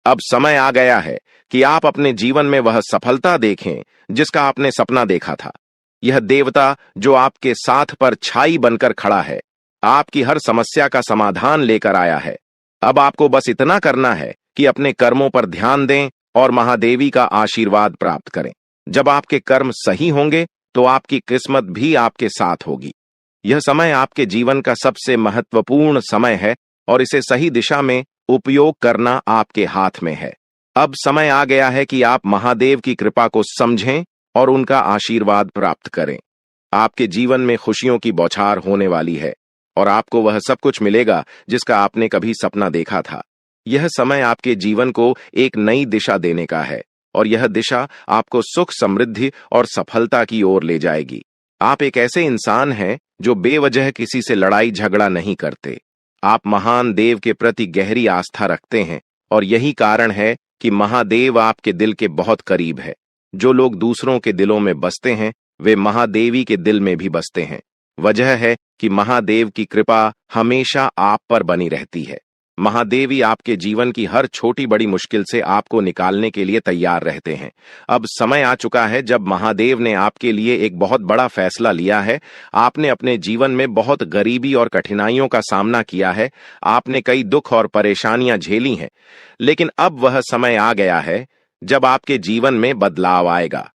अब समय आ गया है कि आप अपने जीवन में वह सफलता देखें जिसका आपने सपना देखा था। यह देवता जो आपके साथ पर छाई बनकर खड़ा है, आपकी हर समस्या का समाधान लेकर आया है। अब आपको बस इतना करना है कि अपने कर्मों पर ध्यान दें और महादेवी का आशीर्वाद प्राप्त करें। जब आपके कर्म सही होंगे तो आपकी किस्मत भी आपके साथ होगी। यह समय आपके जीवन का सबसे महत्वपूर्ण समय है और इसे सही दिशा में उपयोग करना आपके हाथ में है। अब समय आ गया है कि आप महादेव की कृपा को समझें और उनका आशीर्वाद प्राप्त करें। आपके जीवन में खुशियों की बौछार होने वाली है और आपको वह सब कुछ मिलेगा जिसका आपने कभी सपना देखा था। यह समय आपके जीवन को एक नई दिशा देने का है और यह दिशा आपको सुख, समृद्धि और सफलता की ओर ले जाएगी। आप एक ऐसे इंसान हैं जो बेवजह किसी से लड़ाई झगड़ा नहीं करते। आप महान देव के प्रति गहरी आस्था रखते हैं और यही कारण है कि महादेव आपके दिल के बहुत करीब है। जो लोग दूसरों के दिलों में बसते हैं वे महादेवी के दिल में भी बसते हैं। वजह है कि महादेव की कृपा हमेशा आप पर बनी रहती है। महादेवी आपके जीवन की हर छोटी बड़ी मुश्किल से आपको निकालने के लिए तैयार रहते हैं। अब समय आ चुका है जब महादेव ने आपके लिए एक बहुत बड़ा फैसला लिया है। आपने अपने जीवन में बहुत गरीबी और कठिनाइयों का सामना किया है। आपने कई दुख और परेशानियां झेली हैं, लेकिन अब वह समय आ गया है जब आपके जीवन में बदलाव आएगा।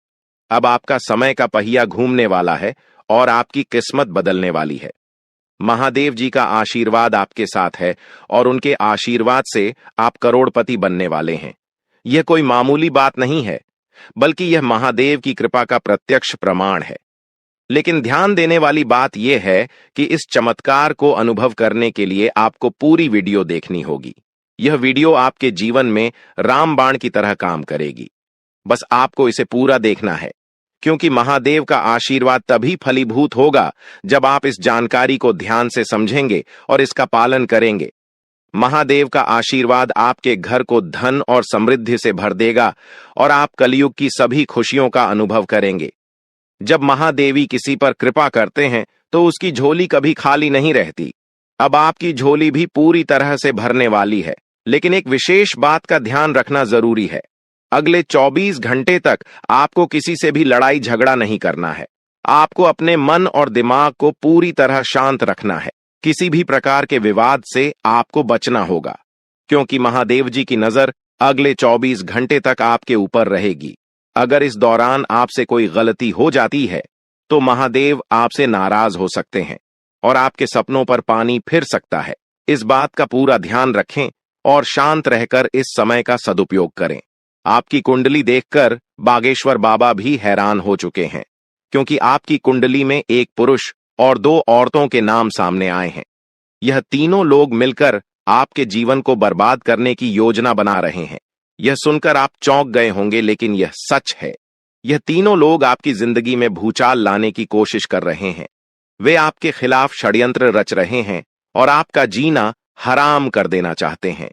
अब आपका समय का पहिया घूमने वाला है और आपकी किस्मत बदलने वाली है। महादेव जी का आशीर्वाद आपके साथ है और उनके आशीर्वाद से आप करोड़पति बनने वाले हैं। यह कोई मामूली बात नहीं है, बल्कि यह महादेव की कृपा का प्रत्यक्ष प्रमाण है। लेकिन ध्यान देने वाली बात यह है कि इस चमत्कार को अनुभव करने के लिए आपको पूरी वीडियो देखनी होगी। यह वीडियो आपके जीवन में रामबाण की तरह काम करेगी। बस आपको इसे पूरा देखना है, क्योंकि महादेव का आशीर्वाद तभी फलीभूत होगा जब आप इस जानकारी को ध्यान से समझेंगे और इसका पालन करेंगे। महादेव का आशीर्वाद आपके घर को धन और समृद्धि से भर देगा और आप कलयुग की सभी खुशियों का अनुभव करेंगे। जब महादेवी किसी पर कृपा करते हैं तो उसकी झोली कभी खाली नहीं रहती। अब आपकी झोली भी पूरी तरह से भरने वाली है, लेकिन एक विशेष बात का ध्यान रखना जरूरी है। अगले 24 घंटे तक आपको किसी से भी लड़ाई झगड़ा नहीं करना है। आपको अपने मन और दिमाग को पूरी तरह शांत रखना है। किसी भी प्रकार के विवाद से आपको बचना होगा, क्योंकि महादेव जी की नजर अगले 24 घंटे तक आपके ऊपर रहेगी। अगर इस दौरान आपसे कोई गलती हो जाती है तो महादेव आपसे नाराज हो सकते हैं और आपके सपनों पर पानी फिर सकता है। इस बात का पूरा ध्यान रखें और शांत रहकर इस समय का सदुपयोग करें। आपकी कुंडली देखकर बागेश्वर बाबा भी हैरान हो चुके हैं, क्योंकि आपकी कुंडली में एक पुरुष और 2 औरतों के नाम सामने आए हैं। यह तीनों लोग मिलकर आपके जीवन को बर्बाद करने की योजना बना रहे हैं। यह सुनकर आप चौंक गए होंगे, लेकिन यह सच है। यह तीनों लोग आपकी जिंदगी में भूचाल लाने की कोशिश कर रहे हैं। वे आपके खिलाफ षड्यंत्र रच रहे हैं और आपका जीना हराम कर देना चाहते हैं।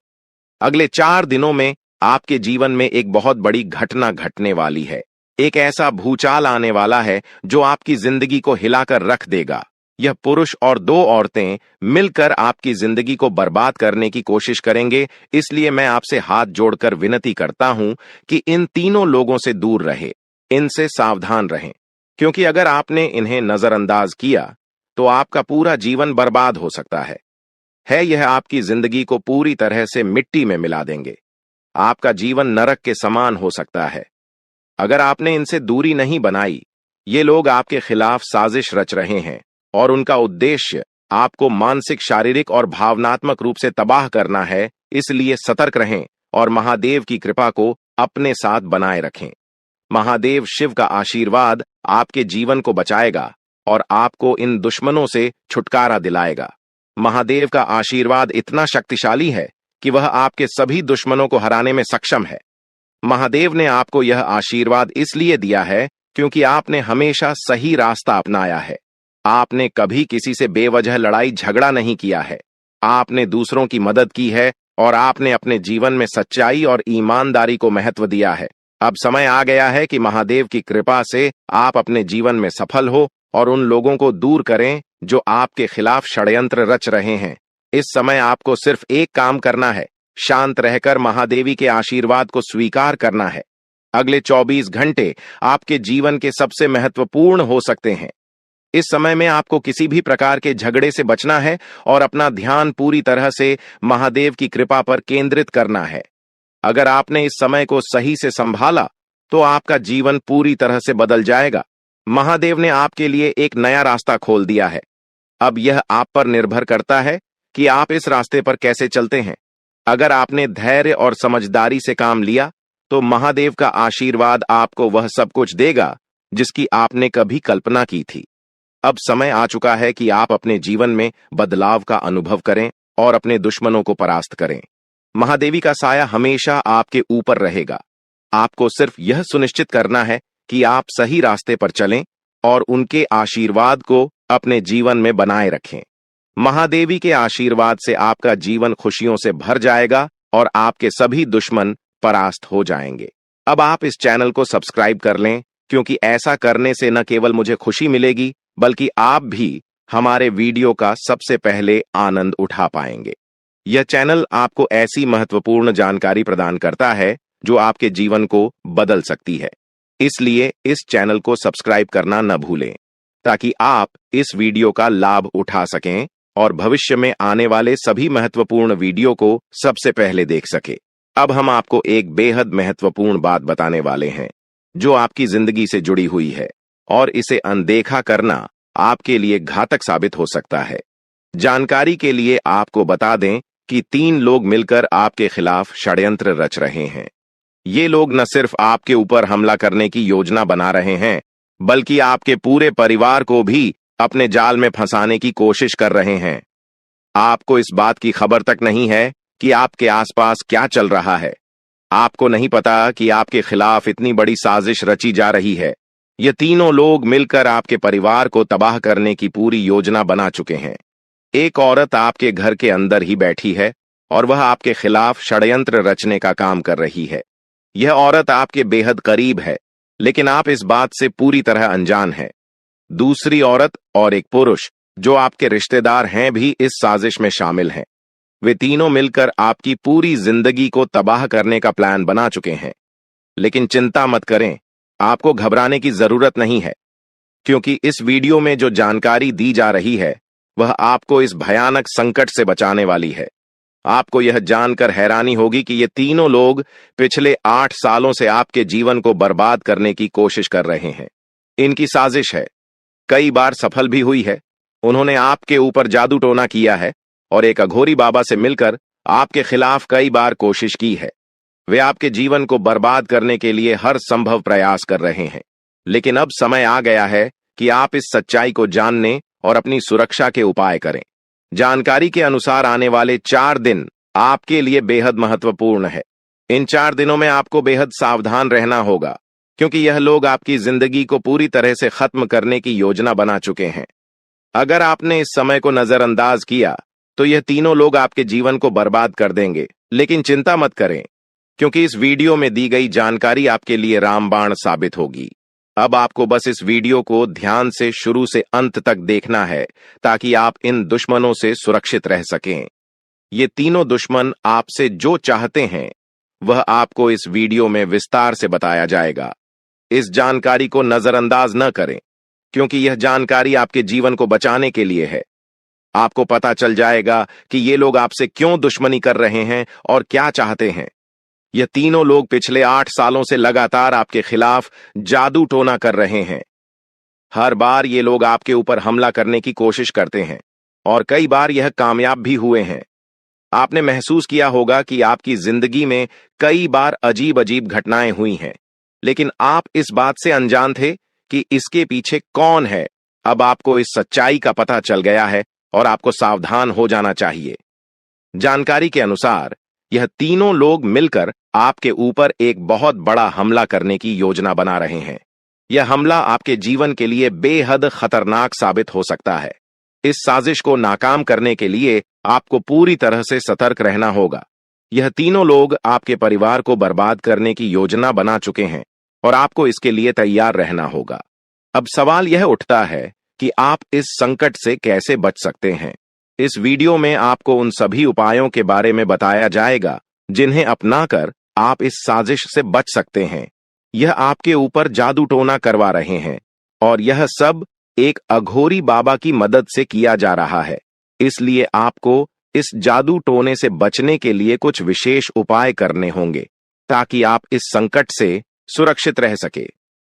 अगले 4 दिनों में आपके जीवन में एक बहुत बड़ी घटना घटने वाली है। एक ऐसा भूचाल आने वाला है जो आपकी जिंदगी को हिलाकर रख देगा। यह पुरुष और 2 औरतें मिलकर आपकी जिंदगी को बर्बाद करने की कोशिश करेंगे। इसलिए मैं आपसे हाथ जोड़कर विनती करता हूं कि इन तीनों लोगों से दूर रहे, इनसे सावधान रहें, क्योंकि अगर आपने इन्हें नजरअंदाज किया तो आपका पूरा जीवन बर्बाद हो सकता है। यह आपकी जिंदगी को पूरी तरह से मिट्टी में मिला देंगे। आपका जीवन नरक के समान हो सकता है। अगर आपने इनसे दूरी नहीं बनाई, ये लोग आपके खिलाफ साजिश रच रहे हैं और उनका उद्देश्य आपको मानसिक, शारीरिक और भावनात्मक रूप से तबाह करना है। इसलिए सतर्क रहें और महादेव की कृपा को अपने साथ बनाए रखें। महादेव शिव का आशीर्वाद आपके जीवन को बचाएगा और आपको इन दुश्मनों से छुटकारा दिलाएगा। महादेव का आशीर्वाद इतना शक्तिशाली है कि वह आपके सभी दुश्मनों को हराने में सक्षम है। महादेव ने आपको यह आशीर्वाद इसलिए दिया है क्योंकि आपने हमेशा सही रास्ता अपनाया है। आपने कभी किसी से बेवजह लड़ाई झगड़ा नहीं किया है। आपने दूसरों की मदद की है और आपने अपने जीवन में सच्चाई और ईमानदारी को महत्व दिया है। अब समय आ गया है कि महादेव की कृपा से आप अपने जीवन में सफल हो और उन लोगों को दूर करें जो आपके खिलाफ षड्यंत्र रच रहे हैं। इस समय आपको सिर्फ एक काम करना है, शांत रहकर महादेवी के आशीर्वाद को स्वीकार करना है। अगले 24 घंटे आपके जीवन के सबसे महत्वपूर्ण हो सकते हैं। इस समय में आपको किसी भी प्रकार के झगड़े से बचना है और अपना ध्यान पूरी तरह से महादेव की कृपा पर केंद्रित करना है। अगर आपने इस समय को सही से संभाला तो आपका जीवन पूरी तरह से बदल जाएगा। महादेव ने आपके लिए एक नया रास्ता खोल दिया है। अब यह आप पर निर्भर करता है कि आप इस रास्ते पर कैसे चलते हैं। अगर आपने धैर्य और समझदारी से काम लिया तो महादेव का आशीर्वाद आपको वह सब कुछ देगा जिसकी आपने कभी कल्पना की थी। अब समय आ चुका है कि आप अपने जीवन में बदलाव का अनुभव करें और अपने दुश्मनों को परास्त करें। महादेवी का साया हमेशा आपके ऊपर रहेगा। आपको सिर्फ यह सुनिश्चित करना है कि आप सही रास्ते पर चलें और उनके आशीर्वाद को अपने जीवन में बनाए रखें। महादेवी के आशीर्वाद से आपका जीवन खुशियों से भर जाएगा और आपके सभी दुश्मन परास्त हो जाएंगे। अब आप इस चैनल को सब्सक्राइब कर लें, क्योंकि ऐसा करने से न केवल मुझे खुशी मिलेगी बल्कि आप भी हमारे वीडियो का सबसे पहले आनंद उठा पाएंगे। यह चैनल आपको ऐसी महत्वपूर्ण जानकारी प्रदान करता है जो आपके जीवन को बदल सकती है। इसलिए इस चैनल को सब्सक्राइब करना न भूलें, ताकि आप इस वीडियो का लाभ उठा सकें और भविष्य में आने वाले सभी महत्वपूर्ण वीडियो को सबसे पहले देख सके। अब हम आपको एक बेहद महत्वपूर्ण बात बताने वाले हैं जो आपकी जिंदगी से जुड़ी हुई है और इसे अनदेखा करना आपके लिए घातक साबित हो सकता है। जानकारी के लिए आपको बता दें कि 3 लोग मिलकर आपके खिलाफ षड्यंत्र रच रहे हैं। ये लोग न सिर्फ आपके ऊपर हमला करने की योजना बना रहे हैं, बल्कि आपके पूरे परिवार को भी अपने जाल में फंसाने की कोशिश कर रहे हैं। आपको इस बात की खबर तक नहीं है कि आपके आसपास क्या चल रहा है। आपको नहीं पता कि आपके खिलाफ इतनी बड़ी साजिश रची जा रही है। ये तीनों लोग मिलकर आपके परिवार को तबाह करने की पूरी योजना बना चुके हैं। एक औरत आपके घर के अंदर ही बैठी है और वह आपके खिलाफ षड्यंत्र रचने का काम कर रही है। यह औरत आपके बेहद करीब है, लेकिन आप इस बात से पूरी तरह अनजान हैं। दूसरी औरत और एक पुरुष जो आपके रिश्तेदार हैं भी इस साजिश में शामिल हैं। वे तीनों मिलकर आपकी पूरी जिंदगी को तबाह करने का प्लान बना चुके हैं। लेकिन चिंता मत करें, आपको घबराने की जरूरत नहीं है, क्योंकि इस वीडियो में जो जानकारी दी जा रही है वह आपको इस भयानक संकट से बचाने वाली है। आपको यह जानकर हैरानी होगी कि ये तीनों लोग पिछले 8 सालों से आपके जीवन को बर्बाद करने की कोशिश कर रहे हैं। इनकी साजिश है, कई बार सफल भी हुई है। उन्होंने आपके ऊपर जादू टोना किया है और एक अघोरी बाबा से मिलकर आपके खिलाफ कई बार कोशिश की है। वे आपके जीवन को बर्बाद करने के लिए हर संभव प्रयास कर रहे हैं। लेकिन अब समय आ गया है कि आप इस सच्चाई को जानने और अपनी सुरक्षा के उपाय करें। जानकारी के अनुसार आने वाले 4 दिन आपके लिए बेहद महत्वपूर्ण है। इन 4 दिनों में आपको बेहद सावधान रहना होगा, क्योंकि यह लोग आपकी जिंदगी को पूरी तरह से खत्म करने की योजना बना चुके हैं। अगर आपने इस समय को नजरअंदाज किया तो यह तीनों लोग आपके जीवन को बर्बाद कर देंगे। लेकिन चिंता मत करें, क्योंकि इस वीडियो में दी गई जानकारी आपके लिए रामबाण साबित होगी। अब आपको बस इस वीडियो को ध्यान से शुरू से अंत तक देखना है, ताकि आप इन दुश्मनों से सुरक्षित रह सकें। ये तीनों दुश्मन आपसे जो चाहते हैं वह आपको इस वीडियो में विस्तार से बताया जाएगा। इस जानकारी को नजरअंदाज न करें, क्योंकि यह जानकारी आपके जीवन को बचाने के लिए है। आपको पता चल जाएगा कि ये लोग आपसे क्यों दुश्मनी कर रहे हैं और क्या चाहते हैं। ये तीनों लोग पिछले 8 सालों से लगातार आपके खिलाफ जादू टोना कर रहे हैं। हर बार ये लोग आपके ऊपर हमला करने की कोशिश करते हैं और कई बार यह कामयाब भी हुए हैं। आपने महसूस किया होगा कि आपकी जिंदगी में कई बार अजीब अजीब घटनाएं हुई हैं, लेकिन आप इस बात से अनजान थे कि इसके पीछे कौन है। अब आपको इस सच्चाई का पता चल गया है और आपको सावधान हो जाना चाहिए। जानकारी के अनुसार यह तीनों लोग मिलकर आपके ऊपर एक बहुत बड़ा हमला करने की योजना बना रहे हैं। यह हमला आपके जीवन के लिए बेहद खतरनाक साबित हो सकता है। इस साजिश को नाकाम करने के लिए आपको पूरी तरह से सतर्क रहना होगा। यह तीनों लोग आपके परिवार को बर्बाद करने की योजना बना चुके हैं और आपको इसके लिए तैयार रहना होगा। अब सवाल यह उठता है कि आप इस संकट से कैसे बच सकते हैं। इस वीडियो में आपको उन सभी उपायों के बारे में बताया जाएगा जिन्हें अपनाकर आप इस साजिश से बच सकते हैं। यह आपके ऊपर जादू टोना करवा रहे हैं और यह सब एक अघोरी बाबा की मदद से किया जा रहा है। इसलिए आपको इस जादू टोने से बचने के लिए कुछ विशेष उपाय करने होंगे, ताकि आप इस संकट से सुरक्षित रह सके।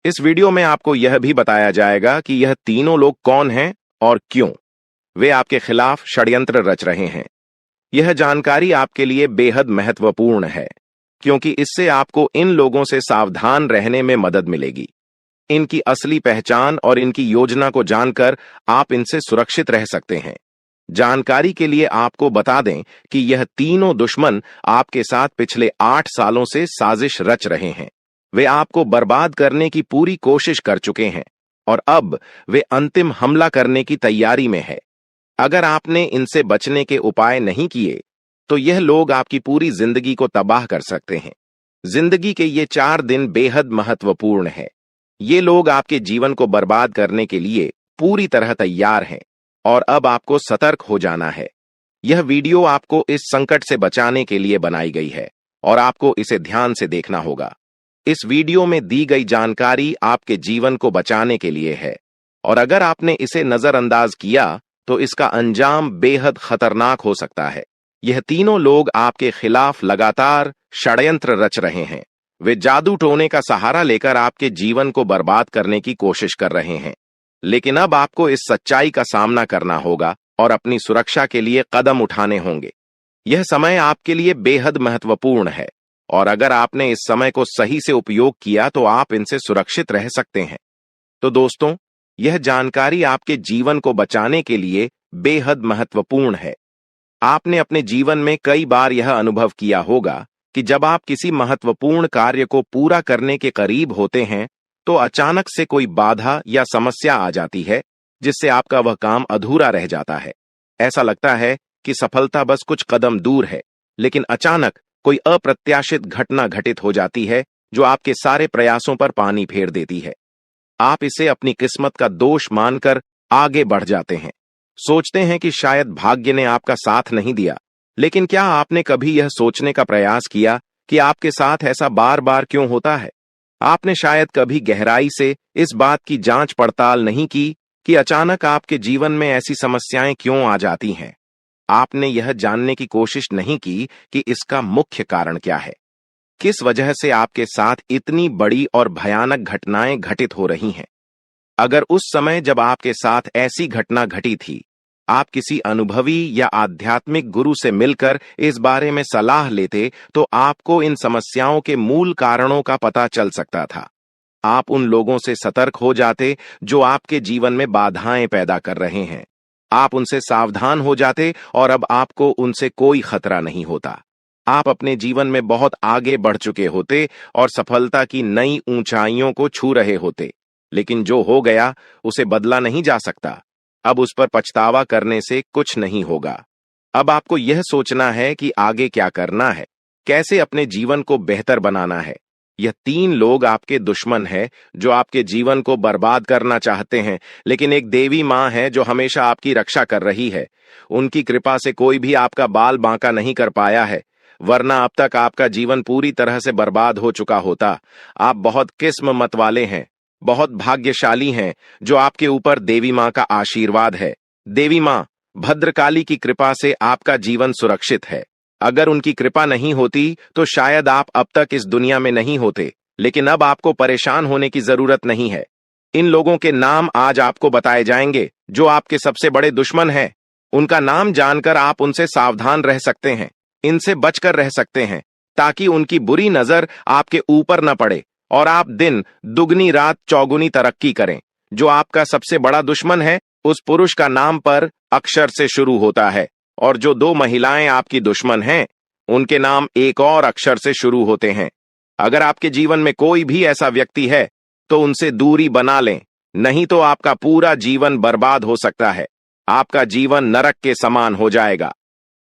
इस वीडियो में आपको यह भी बताया जाएगा कि यह तीनों लोग कौन हैं और क्यों वे आपके खिलाफ षड्यंत्र रच रहे हैं। यह जानकारी आपके लिए बेहद महत्वपूर्ण है, क्योंकि इससे आपको इन लोगों से सावधान रहने में मदद मिलेगी। इनकी असली पहचान और इनकी योजना को जानकर आप इनसे सुरक्षित रह सकते हैं। जानकारी के लिए आपको बता दें कि यह तीनों दुश्मन आपके साथ पिछले 8 सालों से साजिश रच रहे हैं। वे आपको बर्बाद करने की पूरी कोशिश कर चुके हैं और अब वे अंतिम हमला करने की तैयारी में है। अगर आपने इनसे बचने के उपाय नहीं किए तो यह लोग आपकी पूरी जिंदगी को तबाह कर सकते हैं। जिंदगी के ये 4 दिन बेहद महत्वपूर्ण है। ये लोग आपके जीवन को बर्बाद करने के लिए पूरी तरह तैयार हैं और अब आपको सतर्क हो जाना है। यह वीडियो आपको इस संकट से बचाने के लिए बनाई गई है और आपको इसे ध्यान से देखना होगा। इस वीडियो में दी गई जानकारी आपके जीवन को बचाने के लिए है और अगर आपने इसे नजरअंदाज किया तो इसका अंजाम बेहद खतरनाक हो सकता है। यह तीनों लोग आपके खिलाफ लगातार षड्यंत्र रच रहे हैं। वे जादू टोने का सहारा लेकर आपके जीवन को बर्बाद करने की कोशिश कर रहे हैं। लेकिन अब आपको इस सच्चाई का सामना करना होगा और अपनी सुरक्षा के लिए कदम उठाने होंगे। यह समय आपके लिए बेहद महत्वपूर्ण है और अगर आपने इस समय को सही से उपयोग किया तो आप इनसे सुरक्षित रह सकते हैं। तो दोस्तों, यह जानकारी आपके जीवन को बचाने के लिए बेहद महत्वपूर्ण है। आपने अपने जीवन में कई बार यह अनुभव किया होगा कि जब आप किसी महत्वपूर्ण कार्य को पूरा करने के करीब होते हैं, तो अचानक से कोई बाधा या समस्या आ जाती है, जिससे आपका वह काम अधूरा रह जाता है। ऐसा लगता है कि सफलता बस कुछ कदम दूर है, लेकिन अचानक कोई अप्रत्याशित घटना घटित हो जाती है, जो आपके सारे प्रयासों पर पानी फेर देती है। आप इसे अपनी किस्मत का दोष मानकर आगे बढ़ जाते हैं। सोचते हैं कि शायद भाग्य ने आपका साथ नहीं दिया। लेकिन क्या आपने कभी यह सोचने का प्रयास किया कि आपके साथ ऐसा बार बार क्यों होता है? आपने शायद कभी गहराई से इस बात की जांच पड़ताल नहीं की कि अचानक आपके जीवन में ऐसी समस्याएं क्यों आ जाती हैं। आपने यह जानने की कोशिश नहीं की कि इसका मुख्य कारण क्या है। किस वजह से आपके साथ इतनी बड़ी और भयानक घटनाएं घटित हो रही हैं? अगर उस समय जब आपके साथ ऐसी घटना घटी थी, आप किसी अनुभवी या आध्यात्मिक गुरु से मिलकर इस बारे में सलाह लेते, तो आपको इन समस्याओं के मूल कारणों का पता चल सकता था। आप उन लोगों से सतर्क हो जाते जो आपके जीवन में बाधाएं पैदा कर रहे हैं। आप उनसे सावधान हो जाते और अब आपको उनसे कोई खतरा नहीं होता। आप अपने जीवन में बहुत आगे बढ़ चुके होते और सफलता की नई ऊंचाइयों को छू रहे होते। लेकिन जो हो गया उसे बदला नहीं जा सकता। अब उस पर पछतावा करने से कुछ नहीं होगा। अब आपको यह सोचना है कि आगे क्या करना है, कैसे अपने जीवन को बेहतर बनाना है। यह 3 लोग आपके दुश्मन हैं जो आपके जीवन को बर्बाद करना चाहते हैं, लेकिन एक देवी मां है जो हमेशा आपकी रक्षा कर रही है। उनकी कृपा से कोई भी आपका बाल बांका नहीं कर पाया है, वरना अब तक आपका जीवन पूरी तरह से बर्बाद हो चुका होता। आप बहुत किस्मत वाले हैं, बहुत भाग्यशाली हैं जो आपके ऊपर देवी मां का आशीर्वाद है। देवी मां भद्रकाली की कृपा से आपका जीवन सुरक्षित है। अगर उनकी कृपा नहीं होती तो शायद आप अब तक इस दुनिया में नहीं होते, लेकिन अब आपको परेशान होने की जरूरत नहीं है। इन लोगों के नाम आज आपको बताए जाएंगे जो आपके सबसे बड़े दुश्मन हैं। उनका नाम जानकर आप उनसे सावधान रह सकते हैं, इनसे बचकर रह सकते हैं, ताकि उनकी बुरी नजर आपके ऊपर न पड़े और आप दिन दुगनी रात चौगुनी तरक्की करें। जो आपका सबसे बड़ा दुश्मन है, उस पुरुष का नाम पर अक्षर से शुरू होता है, और जो 2 महिलाएं आपकी दुश्मन हैं, उनके नाम एक और अक्षर से शुरू होते हैं। अगर आपके जीवन में कोई भी ऐसा व्यक्ति है, तो उनसे दूरी बना लें, नहीं तो आपका पूरा जीवन बर्बाद हो सकता है। आपका जीवन नरक के समान हो जाएगा।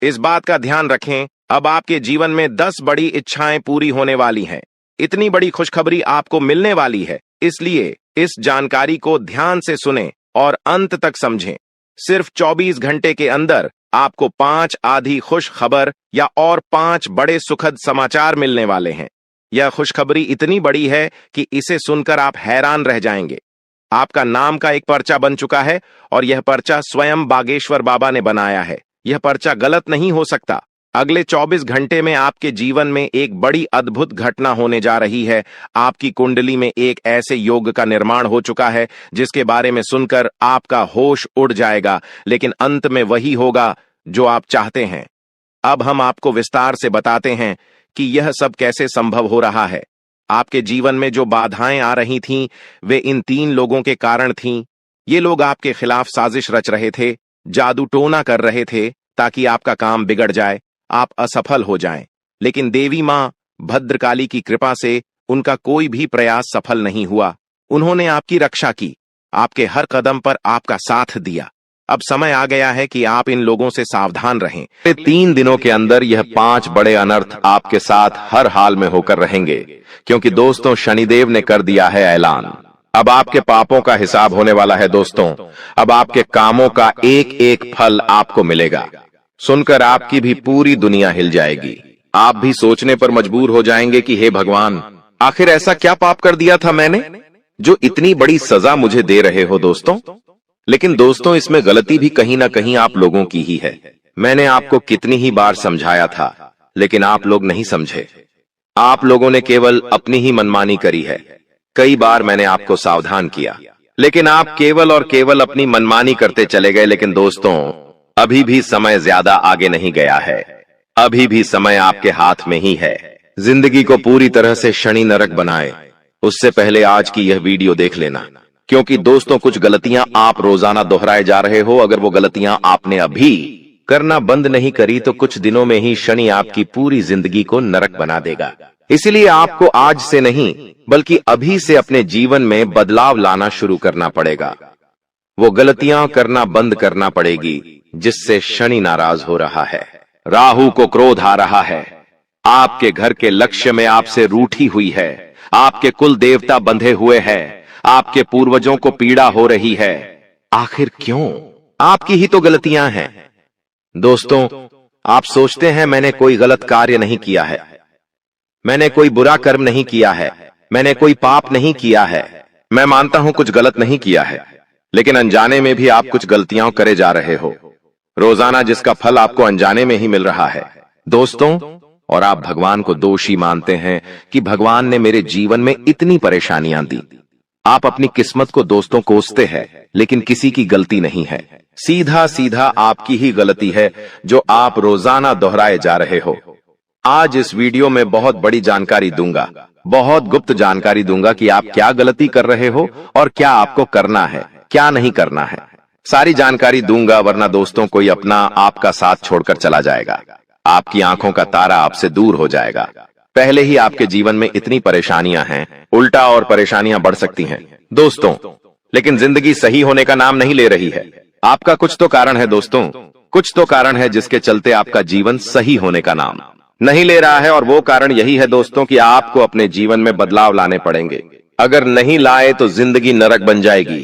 इस बात का ध्यान रखें, अब आपके जीवन में 10 बड़ी इच्छाएं पूरी होने वाली हैं। इतनी बड़ी खुशखबरी आपको मिलने वाली है, इसलिए इस जानकारी को ध्यान से सुनें और अंत तक समझें। सिर्फ 24 घंटे के अंदर आपको 5 आधी खुश खबर या और 5 बड़े सुखद समाचार मिलने वाले हैं। यह खुशखबरी इतनी बड़ी है कि इसे सुनकर आप हैरान रह जाएंगे। आपका नाम का एक पर्चा बन चुका है और यह पर्चा स्वयं बागेश्वर बाबा ने बनाया है। यह पर्चा गलत नहीं हो सकता। अगले 24 घंटे में आपके जीवन में एक बड़ी अद्भुत घटना होने जा रही है। आपकी कुंडली में एक ऐसे योग का निर्माण हो चुका है जिसके बारे में सुनकर आपका होश उड़ जाएगा, लेकिन अंत में वही होगा जो आप चाहते हैं। अब हम आपको विस्तार से बताते हैं कि यह सब कैसे संभव हो रहा है। आपके जीवन में जो बाधाएं आ रही थीं, वे इन 3 लोगों के कारण थीं। ये लोग आपके खिलाफ साजिश रच रहे थे, जादू टोना कर रहे थे ताकि आपका काम बिगड़ जाए, आप असफल हो जाएं। लेकिन देवी मां भद्रकाली की कृपा से उनका कोई भी प्रयास सफल नहीं हुआ। उन्होंने आपकी रक्षा की, आपके हर कदम पर आपका साथ दिया। अब समय आ गया है कि आप इन लोगों से सावधान रहें। 3 दिनों के अंदर यह 5 बड़े अनर्थ आपके साथ हर हाल में होकर रहेंगे, क्योंकि दोस्तों शनिदेव ने कर दिया है ऐलान। अब आपके पापों का हिसाब होने वाला है दोस्तों। अब आपके कामों का एक एक फल आपको मिलेगा। सुनकर आपकी भी पूरी दुनिया हिल जाएगी। आप भी सोचने पर मजबूर हो जाएंगे कि हे भगवान, आखिर ऐसा क्या पाप कर दिया था मैंने जो इतनी बड़ी सजा मुझे दे रहे हो दोस्तों। लेकिन दोस्तों, इसमें गलती भी कहीं ना कहीं आप लोगों की ही है। मैंने आपको कितनी ही बार समझाया था, लेकिन आप लोग नहीं समझे। आप लोगों ने केवल अपनी ही मनमानी करी है। कई बार मैंने आपको सावधान किया, लेकिन आप केवल और केवल अपनी मनमानी करते चले गए। लेकिन दोस्तों, अभी भी समय ज्यादा आगे नहीं गया है। अभी भी समय आपके हाथ में ही है। जिंदगी को पूरी तरह से शनि नरक बनाए उससे पहले आज की यह वीडियो देख लेना, क्योंकि दोस्तों कुछ गलतियां आप रोजाना दोहराए जा रहे हो। अगर वो गलतियां आपने अभी करना बंद नहीं करी तो कुछ दिनों में ही शनि आपकी पूरी जिंदगी को नरक बना देगा। इसीलिए आपको आज से नहीं बल्कि अभी से अपने जीवन में बदलाव लाना शुरू करना पड़ेगा। वो गलतियां करना बंद करना पड़ेगी जिससे शनि नाराज हो रहा है, राहु को क्रोध आ रहा है, आपके घर के लक्ष्य में आपसे रूठी हुई है, आपके कुल देवता बंधे हुए हैं, आपके पूर्वजों को पीड़ा हो रही है। आखिर क्यों? आपकी ही तो गलतियां हैं। दोस्तों, आप सोचते हैं मैंने कोई गलत कार्य नहीं किया है, मैंने कोई बुरा कर्म नहीं किया है, मैंने कोई पाप नहीं किया है। मैं मानता हूं कुछ गलत नहीं किया है, लेकिन अनजाने में भी आप कुछ गलतियां करे जा रहे हो रोजाना, जिसका फल आपको अनजाने में ही मिल रहा है। दोस्तों, और आप भगवान को दोषी मानते हैं कि भगवान ने मेरे जीवन में इतनी परेशानियां दी। आप अपनी किस्मत को दोस्तों कोसते हैं, लेकिन किसी की गलती नहीं है, सीधा सीधा आपकी ही गलती है जो आप रोजाना दोहराए जा रहे हो। आज इस वीडियो में बहुत बड़ी जानकारी दूंगा, बहुत गुप्त जानकारी दूंगा कि आप क्या गलती कर रहे हो और क्या आपको करना है, क्या नहीं करना है। सारी जानकारी दूंगा, वरना दोस्तों कोई अपना आपका साथ छोड़कर चला जाएगा, आपकी आंखों का तारा आपसे दूर हो जाएगा। पहले ही आपके जीवन में इतनी परेशानियां हैं, उल्टा और परेशानियां बढ़ सकती हैं दोस्तों। लेकिन जिंदगी सही होने का नाम नहीं ले रही है। आपका कुछ तो कारण है दोस्तों, कुछ तो कारण है जिसके चलते आपका जीवन सही होने का नाम नहीं ले रहा है। और वो कारण यही है दोस्तों कि आपको अपने जीवन में बदलाव लाने पड़ेंगे। अगर नहीं लाए तो जिंदगी नरक बन जाएगी।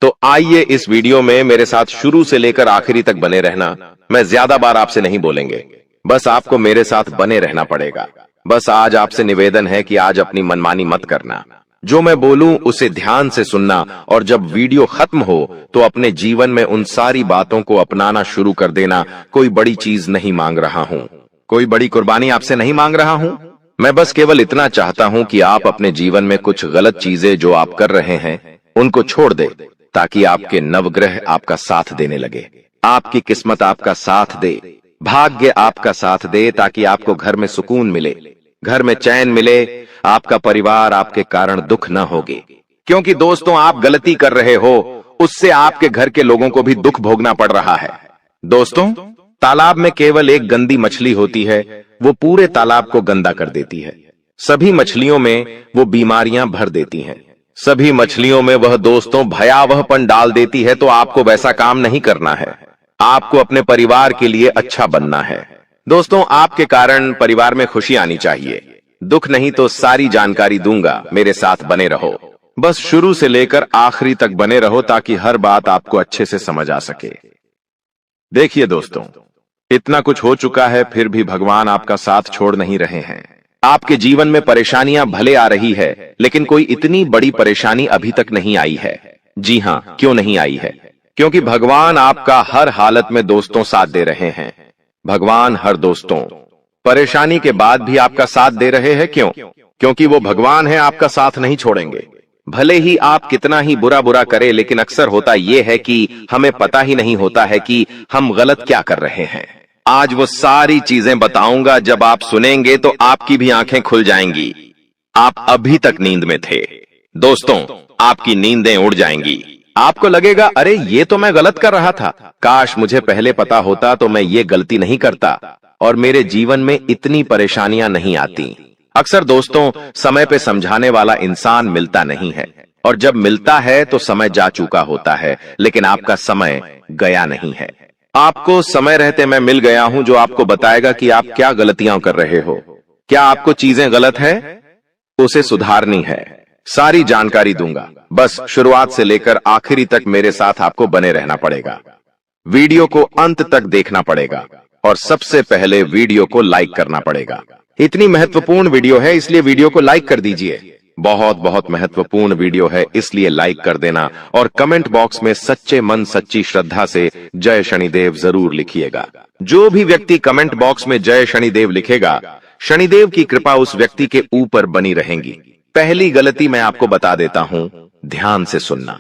तो आइए इस वीडियो में मेरे साथ शुरू से लेकर आखिरी तक बने रहना। मैं ज्यादा बार आपसे नहीं बोलेंगे, बस आपको मेरे साथ बने रहना पड़ेगा। बस आज आपसे निवेदन है कि आज अपनी मनमानी मत करना, जो मैं बोलूं उसे ध्यान से सुनना, और जब वीडियो खत्म हो तो अपने जीवन में उन सारी बातों को अपनाना शुरू कर देना। कोई बड़ी चीज नहीं मांग रहा हूं, कोई बड़ी कुर्बानी आपसे नहीं मांग रहा हूं। मैं बस केवल इतना चाहता हूं कि आप अपने जीवन में कुछ गलत चीजें जो आप कर रहे हैं उनको छोड़ दे, ताकि आपके नवग्रह आपका साथ देने लगे, आपकी किस्मत आपका साथ दे, भाग्य आपका साथ दे, ताकि आपको घर में सुकून मिले, घर में चैन मिले, आपका परिवार आपके कारण दुख न होगे। क्योंकि दोस्तों, आप गलती कर रहे हो, उससे आपके घर के लोगों को भी दुख भोगना पड़ रहा है। दोस्तों, तालाब में केवल एक गंदी मछली होती है, वो पूरे तालाब को गंदा कर देती है। सभी मछलियों में वो बीमारियां भर देती हैं, सभी मछलियों में वह दोस्तों भयावहपन डाल देती है। तो आपको वैसा काम नहीं करना है, आपको अपने परिवार के लिए अच्छा बनना है। दोस्तों, आपके कारण परिवार में खुशी आनी चाहिए, दुख नहीं। तो सारी जानकारी दूंगा, मेरे साथ बने रहो, बस शुरू से लेकर आखिरी तक बने रहो, ताकि हर बात आपको अच्छे से समझ आ सके। देखिए दोस्तों, इतना कुछ हो चुका है, फिर भी भगवान आपका साथ छोड़ नहीं रहे हैं। आपके जीवन में परेशानियां भले आ रही है, लेकिन कोई इतनी बड़ी परेशानी अभी तक नहीं आई है। जी हां, क्यों नहीं आई है? क्योंकि भगवान आपका हर हालत में दोस्तों साथ दे रहे हैं। भगवान हर दोस्तों परेशानी के बाद भी आपका साथ दे रहे हैं। क्यों? क्योंकि वो भगवान है, आपका साथ नहीं छोड़ेंगे। भले ही आप कितना ही बुरा बुरा करें, लेकिन अक्सर होता यह है कि हमें पता ही नहीं होता है कि हम गलत क्या कर रहे हैं। आज वो सारी चीजें बताऊंगा, जब आप सुनेंगे तो आपकी भी आंखें खुल जाएंगी। आप अभी तक नींद में थे दोस्तों, आपकी नींदें उड़ जाएंगी। आपको लगेगा, अरे ये तो मैं गलत कर रहा था, काश मुझे पहले पता होता तो मैं ये गलती नहीं करता और मेरे जीवन में इतनी परेशानियां नहीं आती। अक्सर दोस्तों, समय पे समझाने वाला इंसान मिलता नहीं है, और जब मिलता है तो समय जा चुका होता है, लेकिन आपका समय गया नहीं है। आपको समय रहते मैं मिल गया हूं, जो आपको बताएगा कि आप क्या गलतियां कर रहे हो, क्या आपको चीजें गलत है, उसे सुधारनी है। सारी जानकारी दूंगा, बस शुरुआत से लेकर आखिरी तक मेरे साथ आपको बने रहना पड़ेगा। वीडियो को अंत तक देखना पड़ेगा, और सबसे पहले वीडियो को लाइक करना पड़ेगा। इतनी महत्वपूर्ण वीडियो है, इसलिए वीडियो को लाइक कर दीजिए। बहुत बहुत महत्वपूर्ण वीडियो है, इसलिए लाइक कर देना, और कमेंट बॉक्स में सच्चे मन सच्ची श्रद्धा से जय शनिदेव जरूर लिखिएगा। जो भी व्यक्ति कमेंट बॉक्स में जय शनिदेव लिखेगा, शनिदेव की कृपा उस व्यक्ति के ऊपर बनी रहेगी। पहली गलती मैं आपको बता देता हूं, ध्यान से सुनना।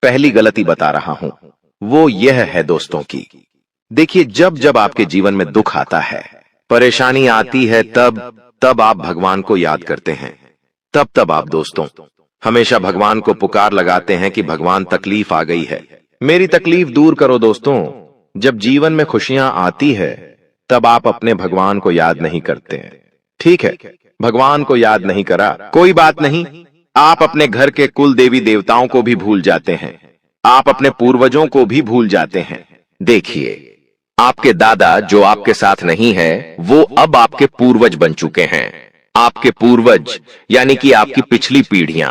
पहली गलती बता रहा हूं, वो यह है दोस्तों की, देखिए, जब जब आपके जीवन में दुख आता है, परेशानी आती है, तब आप भगवान को याद करते हैं। तब आप दोस्तों हमेशा भगवान को पुकार लगाते हैं कि भगवान तकलीफ आ गई है, मेरी तकलीफ दूर करो। दोस्तों, जब जीवन में खुशियां आती है तब आप अपने भगवान को याद नहीं करते हैं। ठीक है, भगवान को याद नहीं करा, कोई बात नहीं। आप अपने घर के कुल देवी देवताओं को भी भूल जाते हैं, आप अपने पूर्वजों को भी भूल जाते हैं। देखिए, आपके दादा जो आपके साथ नहीं है, वो अब आपके पूर्वज बन चुके हैं। आपके पूर्वज यानी कि आपकी पिछली पीढ़ियां।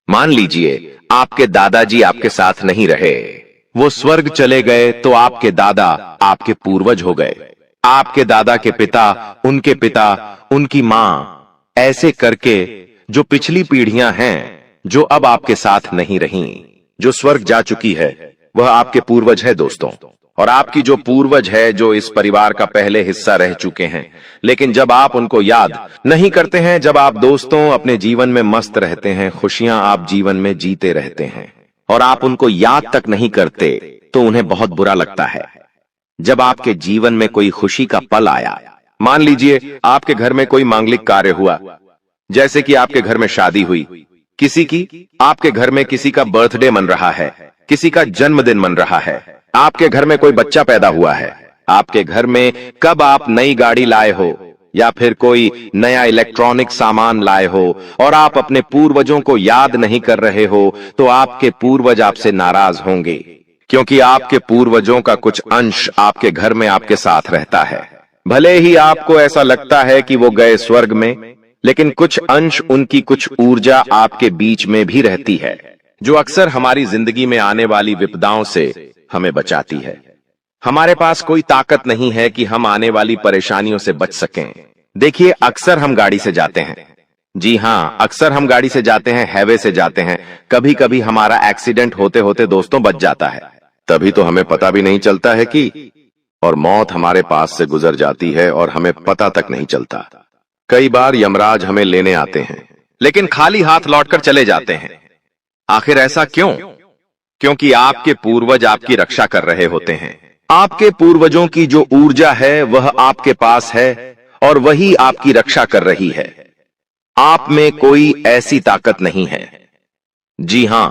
मान लीजिए आपके दादाजी आपके साथ नहीं रहे, वो स्वर्ग चले गए, तो आपके दादा आपके पूर्वज हो गए। आपके दादा के पिता, उनके पिता, उनकी मां, ऐसे करके जो पिछली पीढ़ियां हैं, जो अब आपके साथ नहीं रहीं, जो स्वर्ग जा चुकी है, वह आपके पूर्वज है दोस्तों। और आपकी जो पूर्वज है, जो इस परिवार का पहले हिस्सा रह चुके हैं, लेकिन जब आप उनको याद नहीं करते हैं, जब आप दोस्तों अपने जीवन में मस्त रहते हैं, खुशियां आप जीवन में जीते रहते हैं, और आप उनको याद तक नहीं करते, तो उन्हें बहुत बुरा लगता है। जब आपके जीवन में कोई खुशी का पल आया, मान लीजिए आपके घर में कोई मांगलिक कार्य हुआ, जैसे कि आपके घर में शादी हुई किसी की, आपके घर में किसी का बर्थडे मन रहा है, किसी का जन्मदिन मन रहा है, आपके घर में कोई बच्चा पैदा हुआ है, आपके घर में कब आप नई गाड़ी लाए हो या फिर कोई नया इलेक्ट्रॉनिक सामान लाए हो, और आप अपने पूर्वजों को याद नहीं कर रहे हो, तो आपके पूर्वज आपसे नाराज होंगे, क्योंकि आपके पूर्वजों का कुछ अंश आपके घर में आपके साथ रहता है। भले ही आपको ऐसा लगता है कि वो गए स्वर्ग में, लेकिन कुछ अंश, उनकी कुछ ऊर्जा आपके बीच में भी रहती है, जो अक्सर हमारी जिंदगी में आने वाली विपदाओं से हमें बचाती है। हमारे पास कोई ताकत नहीं है कि हम आने वाली परेशानियों से बच सकें। देखिए, अक्सर हम गाड़ी से जाते हैं, जी हां, अक्सर हम गाड़ी से जाते हैं, हाईवे से जाते हैं। कभी कभी हमारा एक्सीडेंट होते होते दोस्तों बच जाता है, तभी तो हमें पता भी नहीं चलता है कि, और मौत हमारे पास से गुजर जाती है और हमें पता तक नहीं चलता। कई बार यमराज हमें लेने आते हैं, लेकिन खाली हाथ लौटकर चले जाते हैं। आखिर ऐसा क्यों? क्योंकि आपके पूर्वज आपकी रक्षा कर रहे होते हैं। आपके पूर्वजों की जो ऊर्जा है वह आपके पास है, और वही आपकी रक्षा कर रही है। आप में कोई ऐसी ताकत नहीं है, जी हां,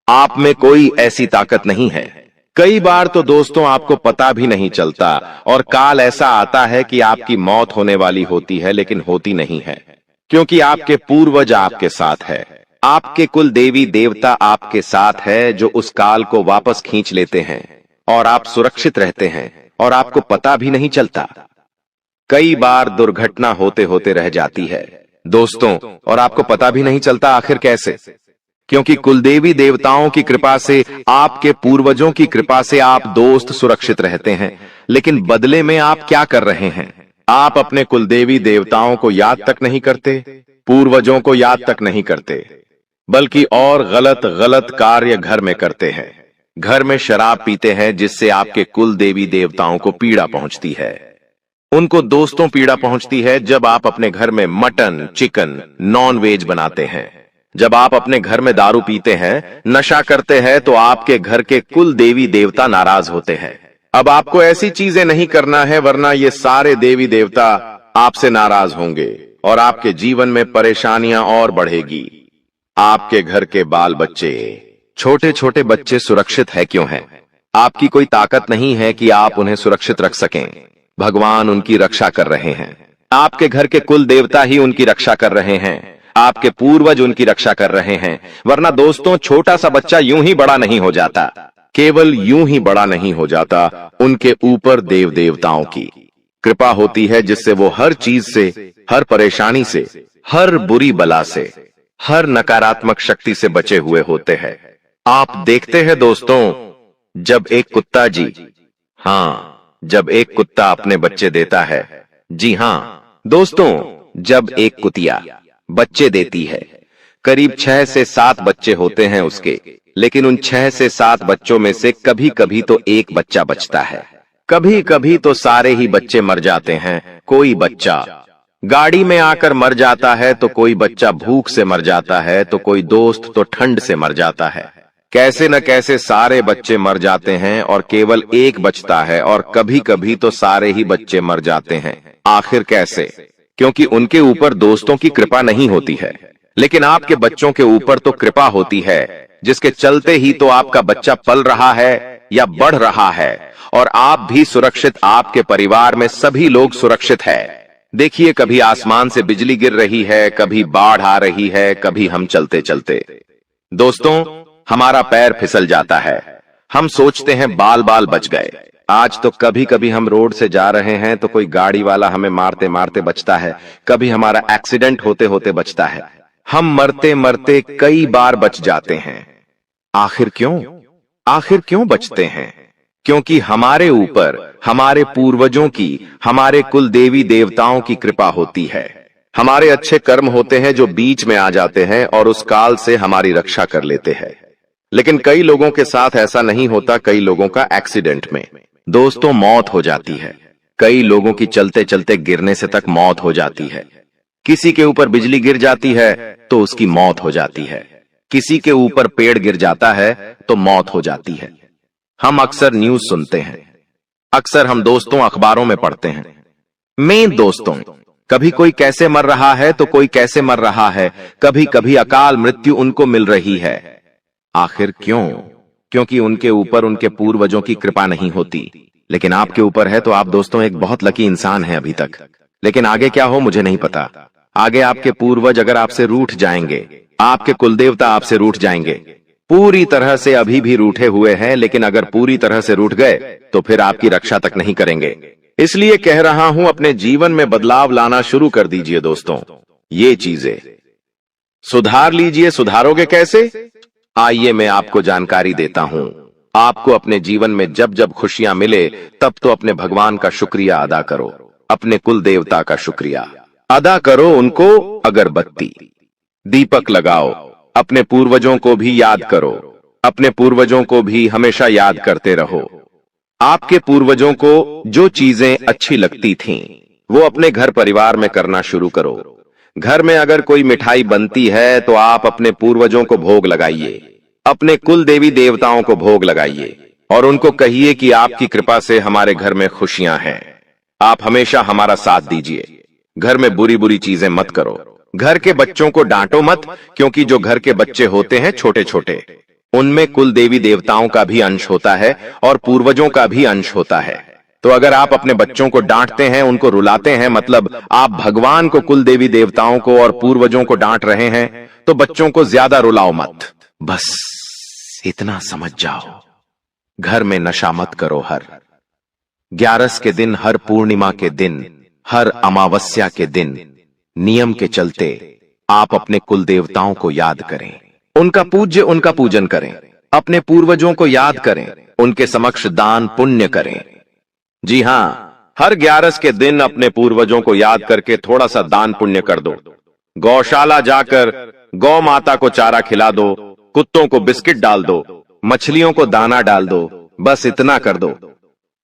आप में कोई ऐसी ताकत नहीं है। कई बार तो दोस्तों आपको पता भी नहीं चलता, और काल ऐसा आता है कि आपकी मौत होने वाली होती है, लेकिन होती नहीं है, क्योंकि आपके पूर्वज आपके साथ है। आपके कुल देवी देवता आपके साथ है, जो उस काल को वापस खींच लेते हैं, और आप सुरक्षित रहते हैं, और आपको पता भी नहीं चलता। कई बार दुर्घटना होते होते रह जाती है दोस्तों, और आपको पता भी नहीं चलता आखिर कैसे, क्योंकि कुलदेवी देवताओं की कृपा से, आपके पूर्वजों की कृपा से आप दोस्त सुरक्षित रहते हैं। लेकिन बदले में आप क्या कर रहे हैं? आप अपने कुलदेवी देवताओं को याद तक नहीं करते, पूर्वजों को याद तक नहीं करते, बल्कि और गलत गलत कार्य घर में करते हैं। घर में शराब पीते हैं, जिससे आपके कुल देवी देवताओं को पीड़ा पहुंचती है। उनको दोस्तों पीड़ा पहुंचती है जब आप अपने घर में मटन, चिकन, नॉन वेज बनाते हैं। जब आप अपने घर में दारू पीते हैं, नशा करते हैं, तो आपके घर के कुल देवी देवता नाराज होते हैं। अब आपको ऐसी चीजें नहीं करना है, वरना ये सारे देवी देवता आपसे नाराज होंगे और आपके जीवन में परेशानियां और बढ़ेगी। आपके घर के बाल बच्चे, छोटे छोटे बच्चे सुरक्षित है क्यों हैं? आपकी कोई ताकत नहीं है कि आप उन्हें सुरक्षित रख सकें। भगवान उनकी रक्षा कर रहे हैं। आपके घर के कुल देवता ही उनकी रक्षा कर रहे हैं। आपके पूर्वज उनकी रक्षा कर रहे हैं। वरना दोस्तों, छोटा सा बच्चा यूं ही बड़ा नहीं हो जाता। केवल यूं ही बड़ा नहीं हो जाता, उनके ऊपर देव देवताओं की कृपा होती है, जिससे वो हर चीज से, हर परेशानी से, हर बुरी बला से, हर नकारात्मक शक्ति से बचे हुए होते हैं। आप देखते हैं दोस्तों, जब एक कुत्ता जब एक कुत्ता अपने बच्चे देता है, जी हां दोस्तों, जब एक कुतिया बच्चे देती है, करीब 6 से 7 बच्चे होते हैं उसके, लेकिन उन 6 से 7 बच्चों में से कभी कभी तो एक बच्चा बचता है, कभी कभी तो सारे ही बच्चे मर जाते हैं। कोई बच्चा गाड़ी में आकर मर जाता है, तो कोई बच्चा भूख से मर जाता है, तो कोई दोस्त तो ठंड से मर जाता है। कैसे न कैसे सारे बच्चे मर जाते हैं और केवल एक बचता है, और कभी कभी तो सारे ही बच्चे मर जाते हैं। आखिर कैसे? क्योंकि उनके ऊपर दोस्तों की कृपा नहीं होती है। लेकिन आपके बच्चों के ऊपर तो कृपा होती है, जिसके चलते ही तो आपका बच्चा पल रहा है या बढ़ रहा है, और आप भी सुरक्षित, आपके परिवार में सभी लोग सुरक्षित है। देखिए, कभी आसमान से बिजली गिर रही है, कभी बाढ़ आ रही है, कभी हम चलते चलते दोस्तों हमारा पैर फिसल जाता है। हम सोचते हैं बाल बाल बच गए। आज तो कभी कभी हम रोड से जा रहे हैं तो कोई गाड़ी वाला हमें मारते मारते बचता है, कभी हमारा एक्सीडेंट होते होते बचता है। हम मरते मरते कई बार बच जाते हैं। आखिर क्यों? आखिर क्यों बचते हैं? क्योंकि हमारे ऊपर हमारे पूर्वजों की, हमारे कुल देवी देवताओं की कृपा होती है। हमारे अच्छे कर्म होते हैं जो बीच में आ जाते हैं और उस काल से हमारी रक्षा कर लेते हैं। लेकिन कई लोगों के साथ ऐसा नहीं होता। कई लोगों का एक्सीडेंट में दोस्तों मौत हो जाती है। कई लोगों की चलते चलते गिरने से तक मौत हो जाती है। किसी के ऊपर बिजली गिर जाती है तो उसकी मौत हो जाती है। किसी के ऊपर पेड़ गिर जाता है तो मौत हो जाती है। हम अक्सर न्यूज सुनते हैं, अक्सर हम दोस्तों अखबारों में पढ़ते हैं। मैं दोस्तों, कभी कोई कैसे मर रहा है तो कोई कैसे मर रहा है, कभी कभी अकाल मृत्यु उनको मिल रही है। आखिर क्यों? क्योंकि उनके ऊपर उनके पूर्वजों की कृपा नहीं होती। लेकिन आपके ऊपर है तो आप दोस्तों एक बहुत लकी इंसान हैं अभी तक। लेकिन आगे क्या हो मुझे नहीं पता। आगे आपके पूर्वज अगर आपसे रूठ जाएंगे, आपके कुलदेवता आपसे रूठ जाएंगे, पूरी तरह से अभी भी रूठे हुए हैं, लेकिन अगर पूरी तरह से रूठ गए तो फिर आपकी रक्षा तक नहीं करेंगे। इसलिए कह रहा हूं, अपने जीवन में बदलाव लाना शुरू कर दीजिए दोस्तों। ये चीजें सुधार लीजिए। सुधारोगे कैसे? आइए मैं आपको जानकारी देता हूं। आपको अपने जीवन में जब जब खुशियां मिले तब तो अपने भगवान का शुक्रिया अदा करो, अपने कुल देवता का शुक्रिया अदा करो। उनको अगरबत्ती दीपक लगाओ। अपने पूर्वजों को भी याद करो। अपने पूर्वजों को भी हमेशा याद करते रहो। आपके पूर्वजों को जो चीजें अच्छी लगती थीं, वो अपने घर परिवार में करना शुरू करो। घर में अगर कोई मिठाई बनती है तो आप अपने पूर्वजों को भोग लगाइए, अपने कुल देवी देवताओं को भोग लगाइए और उनको कहिए कि आपकी कृपा से हमारे घर में खुशियां हैं। आप हमेशा हमारा साथ दीजिए। घर में बुरी बुरी चीजें मत करो। घर के बच्चों को डांटो मत, क्योंकि जो घर के बच्चे होते हैं छोटे छोटे, उनमें कुल देवी देवताओं का भी अंश होता है और पूर्वजों का भी अंश होता है। तो अगर आप अपने बच्चों को डांटते हैं, उनको रुलाते हैं, मतलब आप भगवान को, कुल देवी देवताओं को और पूर्वजों को डांट रहे हैं, तो बच्चों को ज्यादा रुलाओ मत। बस इतना समझ जाओ। घर में नशा मत करो। हर 11 के दिन, हर पूर्णिमा के दिन, हर अमावस्या के दिन नियम के चलते आप अपने कुल देवताओं को याद करें, उनका पूजन करें, अपने पूर्वजों को याद करें, उनके समक्ष दान पुण्य करें। जी हां, हर 11 के दिन अपने पूर्वजों को याद करके थोड़ा सा दान पुण्य कर दो। गौशाला जाकर गौ माता को चारा खिला दो, कुत्तों को बिस्किट डाल दो, मछलियों को दाना डाल दो। बस इतना कर दो।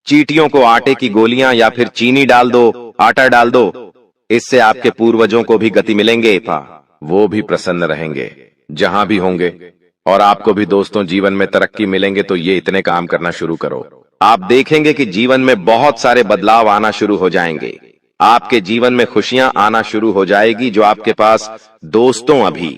चींटियों को आटे की गोलियां या फिर चीनी डाल दो, आटा डाल दो। इससे आपके पूर्वजों को भी गति मिलेंगे, वो भी प्रसन्न रहेंगे जहां भी होंगे, और आपको भी दोस्तों जीवन में तरक्की मिलेंगे। तो ये इतने काम करना शुरू करो। आप देखेंगे कि जीवन में बहुत सारे बदलाव आना शुरू हो जाएंगे। आपके जीवन में खुशियां आना शुरू हो जाएगी। जो आपके पास दोस्तों अभी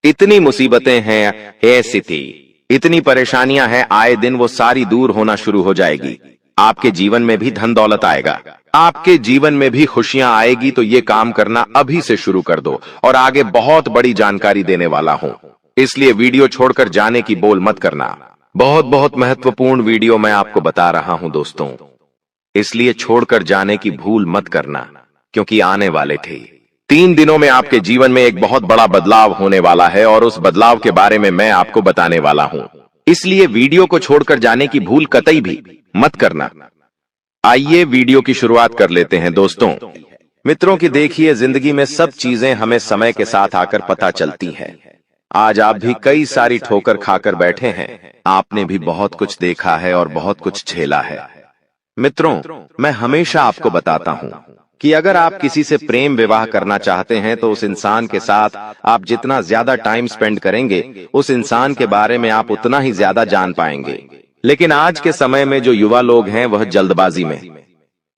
इतनी मुसीबतें हैं, ऐसी थी, इतनी परेशानियां हैं, आए दिन वो सारी दूर होना शुरू हो जाएगी। आपके जीवन में भी धन दौलत आएगा, आपके जीवन में भी खुशियां आएगी। तो ये काम करना अभी से शुरू कर दो, और आगे बहुत बड़ी जानकारी देने वाला हूं, इसलिए वीडियो छोड़कर जाने की बोल मत करना। बहुत बहुत महत्वपूर्ण वीडियो मैं आपको बता रहा हूं दोस्तों, इसलिए छोड़कर जाने की भूल मत करना, क्योंकि आने वाले थे 3 दिनों में आपके जीवन में एक बहुत बड़ा बदलाव होने वाला है, और उस बदलाव के बारे में मैं आपको बताने वाला हूं। इसलिए वीडियो को छोड़कर जाने की भूल कतई भी मत करना। आइए वीडियो की शुरुआत कर लेते हैं दोस्तों। मित्रों की देखिए, जिंदगी में सब चीजें हमें समय के साथ आकर पता चलती हैं। आज आप भी कई सारी ठोकर खाकर बैठे हैं। आपने भी बहुत कुछ देखा है और बहुत कुछ झेला है। मित्रों, मैं हमेशा आपको बताता हूं कि अगर आप किसी से प्रेम विवाह करना चाहते हैं तो उस इंसान के साथ आप जितना ज्यादा टाइम स्पेंड करेंगे, उस इंसान के बारे में आप उतना ही ज्यादा जान पाएंगे। लेकिन आज के समय में जो युवा लोग हैं, वह जल्दबाजी में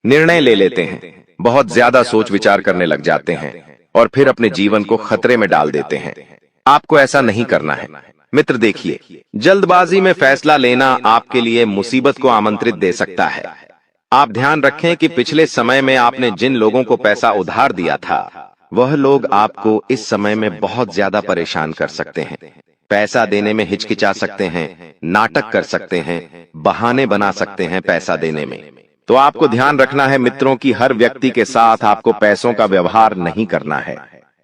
निर्णय ले लेते हैं, बहुत ज्यादा सोच विचार करने लग जाते हैं। और फिर अपने जीवन को खतरे में डाल देते हैं। आपको ऐसा नहीं करना है मित्र। देखिए, जल्दबाजी में फैसला लेना आपके लिए मुसीबत को आमंत्रित दे सकता है। आप ध्यान रखें कि पिछले समय में आपने जिन लोगों को पैसा उधार दिया था, वह लोग आपको इस समय में बहुत ज्यादा परेशान कर सकते हैं। पैसा देने में हिचकिचा सकते हैं, नाटक कर सकते हैं, बहाने बना सकते हैं पैसा देने में। तो आपको ध्यान रखना है मित्रों कि हर व्यक्ति के साथ आपको पैसों का व्यवहार नहीं करना है,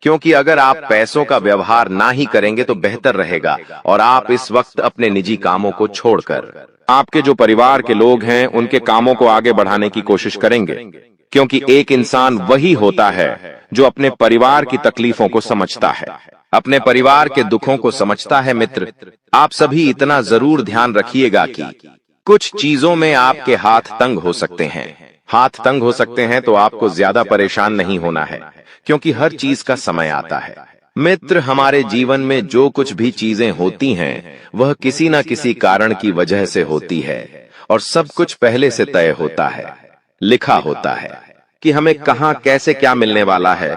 क्योंकि अगर आप पैसों का व्यवहार ना ही करेंगे तो बेहतर रहेगा। और आप इस वक्त अपने निजी कामों को छोड़कर आपके जो परिवार के लोग हैं उनके कामों को आगे बढ़ाने की कोशिश करेंगे, क्योंकि एक इंसान वही होता है जो अपने परिवार की तकलीफों को समझता है, अपने परिवार के दुखों को समझता है। मित्र, आप सभी इतना जरूर ध्यान रखिएगा कि कुछ चीजों में आपके हाथ तंग हो सकते हैं। हाथ तंग हो सकते हैं तो आपको ज्यादा परेशान नहीं होना है, क्योंकि हर चीज का समय आता है। मित्र, हमारे जीवन में जो कुछ भी चीजें होती हैं वह किसी न किसी कारण की वजह से होती है, और सब कुछ पहले से तय होता है, लिखा होता है कि हमें कहां कैसे क्या मिलने वाला है।